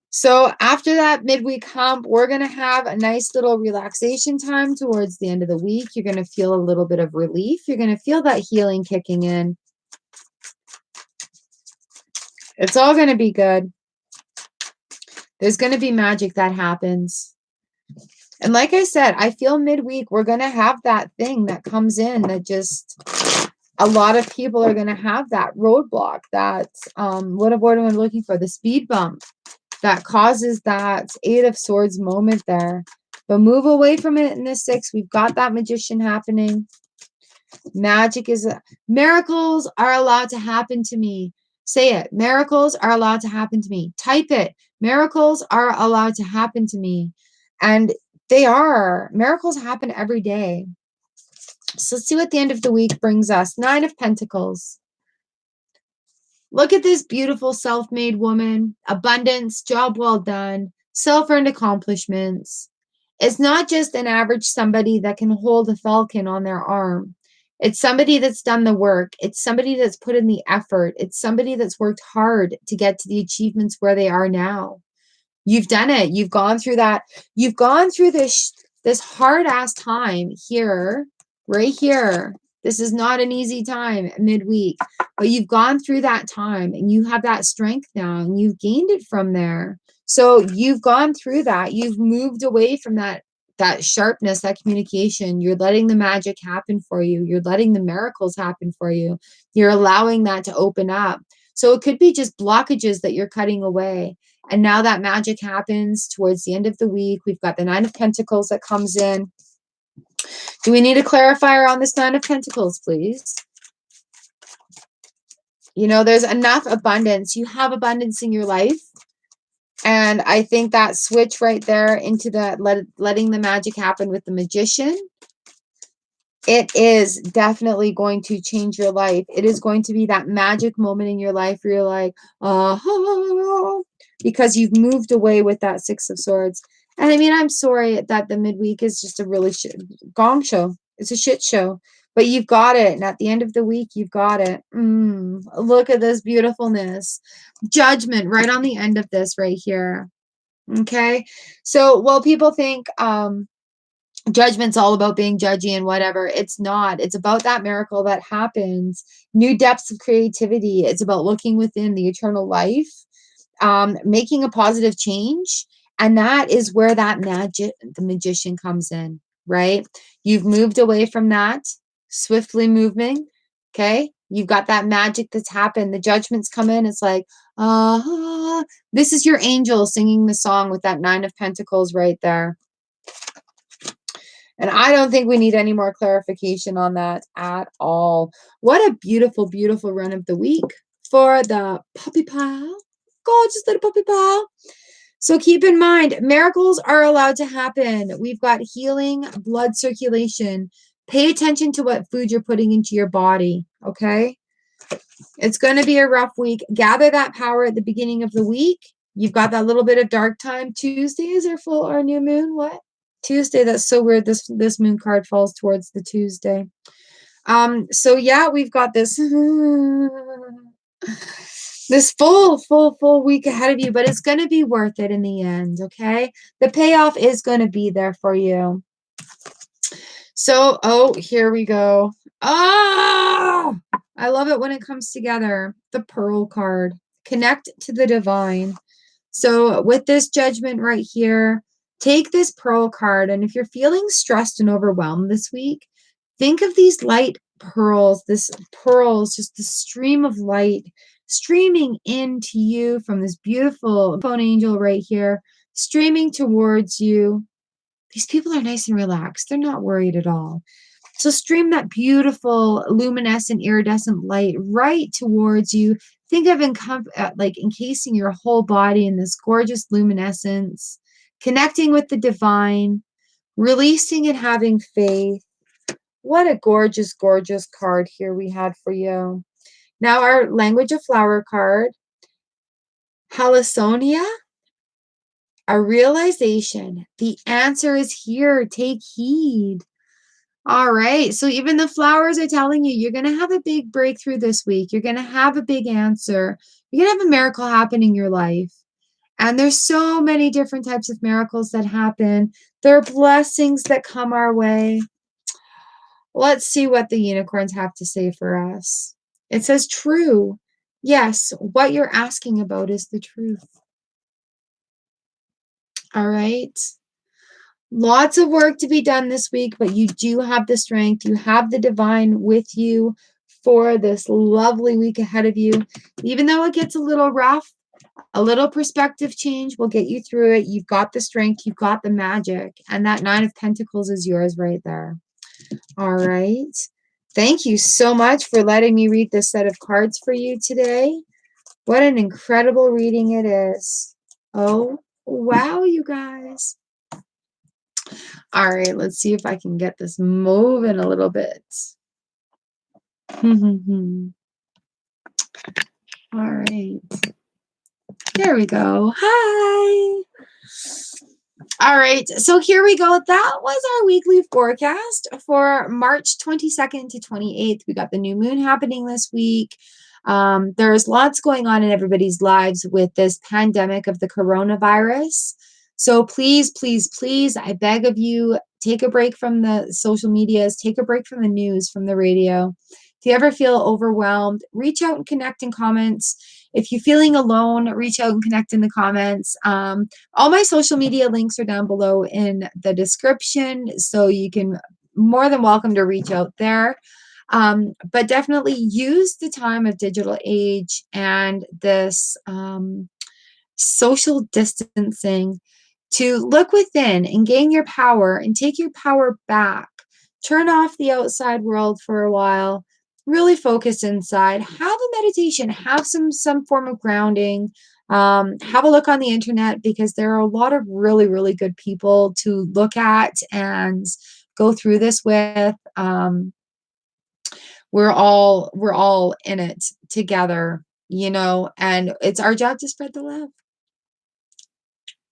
So after that midweek hump, we're going to have a nice little relaxation time towards the end of the week. You're going to feel a little bit of relief. You're going to feel that healing kicking in. It's all going to be good. There's going to be magic that happens. And like I said, I feel midweek we're going to have that thing that comes in that just... a lot of people are going to have that roadblock, that, what word am I looking for? The speed bump that causes that Eight of Swords moment there. But move away from it in this Six. We've got that Magician happening. Magic is... miracles are allowed to happen to me. Say it. Miracles are allowed to happen to me. Type it. Miracles are allowed to happen to me. And they are. Miracles happen every day. So let's see what the end of the week brings us. Nine of Pentacles. Look at this beautiful self-made woman. Abundance, job well done, self-earned accomplishments. It's not just an average somebody that can hold a falcon on their arm. It's somebody that's done the work. It's somebody that's put in the effort. It's somebody that's worked hard to get to the achievements where they are now. You've done it. You've gone through that. You've gone through this hard-ass time here, right here. This is not an easy time midweek, but you've gone through that time and you have that strength now and you've gained it from there. So you've gone through that. You've moved away from that sharpness, that communication. You're letting the magic happen for you. You're letting the miracles happen for you. You're allowing that to open up. So it could be just blockages that you're cutting away. And now that magic happens towards the end of the week. We've got the Nine of Pentacles that comes in. Do we need a clarifier on this Nine of Pentacles, please? You know, there's enough abundance. You have abundance in your life. And I think that switch right there into the letting the magic happen with the Magician, it is definitely going to change your life. It is going to be that magic moment in your life where you're like, because you've moved away with that Six of Swords. And I mean, I'm sorry that the midweek is just a really gong show. It's a shit show. But you've got it. And at the end of the week, you've got it. Look at this beautifulness. Judgment right on the end of this right here. Okay. So, well, people think judgment's all about being judgy and whatever. It's not. It's about that miracle that happens. New depths of creativity. It's about looking within the eternal life, making a positive change. And that is where that magic, the Magician comes in, right? You've moved away from that, swiftly moving. Okay. You've got that magic that's happened. The judgments come in. It's like, this is your angel singing the song with that Nine of Pentacles right there. And I don't think we need any more clarification on that at all. What a beautiful, beautiful run of the week for the puppy pile gorgeous little puppy pal. So keep in mind, miracles are allowed to happen. We've got healing, blood circulation. Pay attention to what food you're putting into your body, okay? It's going to be a rough week. Gather that power at the beginning of the week. You've got that little bit of dark time. Tuesday is our full or new moon. What? Tuesday. That's so weird. This moon card falls towards the Tuesday. So yeah, we've got this this full week ahead of you, but it's going to be worth it in the end, okay? The payoff is going to be there for you. So, oh, here we go. Ah! I love it when it comes together. The Pearl card. Connect to the divine. So with this judgment right here, take this Pearl card, and if you're feeling stressed and overwhelmed this week, think of these light pearls, just the stream of light streaming into you from this beautiful phone angel right here, streaming towards you. These people are nice and relaxed. They're not worried at all. So stream that beautiful luminescent iridescent light right towards you. Think of like encasing your whole body in this gorgeous luminescence, connecting with the divine, releasing and having faith. What a gorgeous, gorgeous card here we had for you. Now our language of flower card, Halisonia, a realization. The answer is here. Take heed. All right. So even the flowers are telling you, you're going to have a big breakthrough this week. You're going to have a big answer. You're going to have a miracle happen in your life. And there's so many different types of miracles that happen. There are blessings that come our way. Let's see what the unicorns have to say for us. It says true. Yes, what you're asking about is the truth. All right. Lots of work to be done this week, but you do have the strength. You have the divine with you for this lovely week ahead of you. Even though it gets a little rough, a little perspective change will get you through it. You've got the strength. You've got the magic. And that 9 of Pentacles is yours right there. All right. Thank you so much for letting me read this set of cards for you today. What an incredible reading it is. Oh, wow, you guys. All right, let's see if I can get this moving a little bit. All right. There we go. Hi. All right, so here we go. That was our weekly forecast for March 22nd to 28th. We got the new moon happening this week. There's lots going on in everybody's lives with this pandemic of the coronavirus. So please, please, please, I beg of you, take a break from the social medias, take a break from the news, from the radio. If you ever feel overwhelmed, reach out and connect in comments. If you're feeling alone, reach out and connect in the comments. All my social media links are down below in the description, so you can more than welcome to reach out there. But definitely use the time of digital age and this social distancing to look within and gain your power and take your power back. Turn off the outside world for a while. Really focus inside. Have a meditation. Have some form of grounding. Have a look on the internet, because there are a lot of really, really good people to look at and go through this with. We're all in it together, you know, and it's our job to spread the love.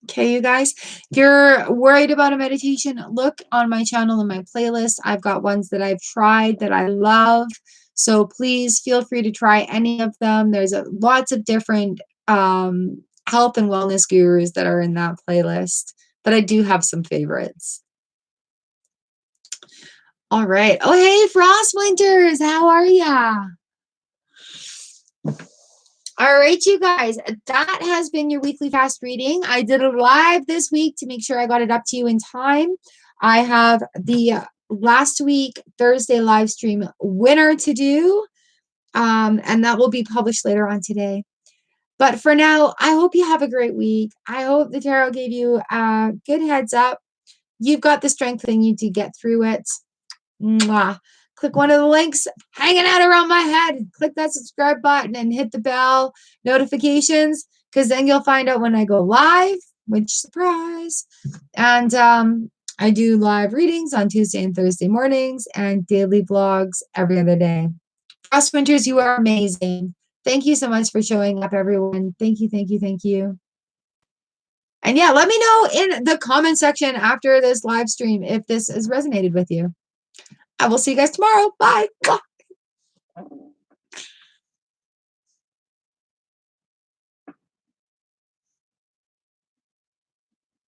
Okay, you guys, if you're worried about a meditation, look on my channel and my playlist. I've got ones that I've tried that I love. So please feel free to try any of them. There's lots of different health and wellness gurus that are in that playlist, but I do have some favorites. All right. Oh, hey, Frost Winters, how are ya? All right, you guys, that has been your weekly fast reading. I did it live this week to make sure I got it up to you in time. I have the last week Thursday live stream winner to do, and that will be published later on today. But for now, I hope you have a great week. I hope the tarot gave you a good heads up. You've got the strength you need to get through it. Mwah. Click one of the links hanging out around my head. Click that subscribe button and hit the bell notifications, because then you'll find out when I go live, which surprise. And I do live readings on Tuesday and Thursday mornings and daily vlogs every other day. Frost Winters, you are amazing. Thank you so much for showing up, everyone. Thank you, thank you, thank you. And yeah, let me know in the comment section after this live stream if this has resonated with you. I will see you guys tomorrow. Bye.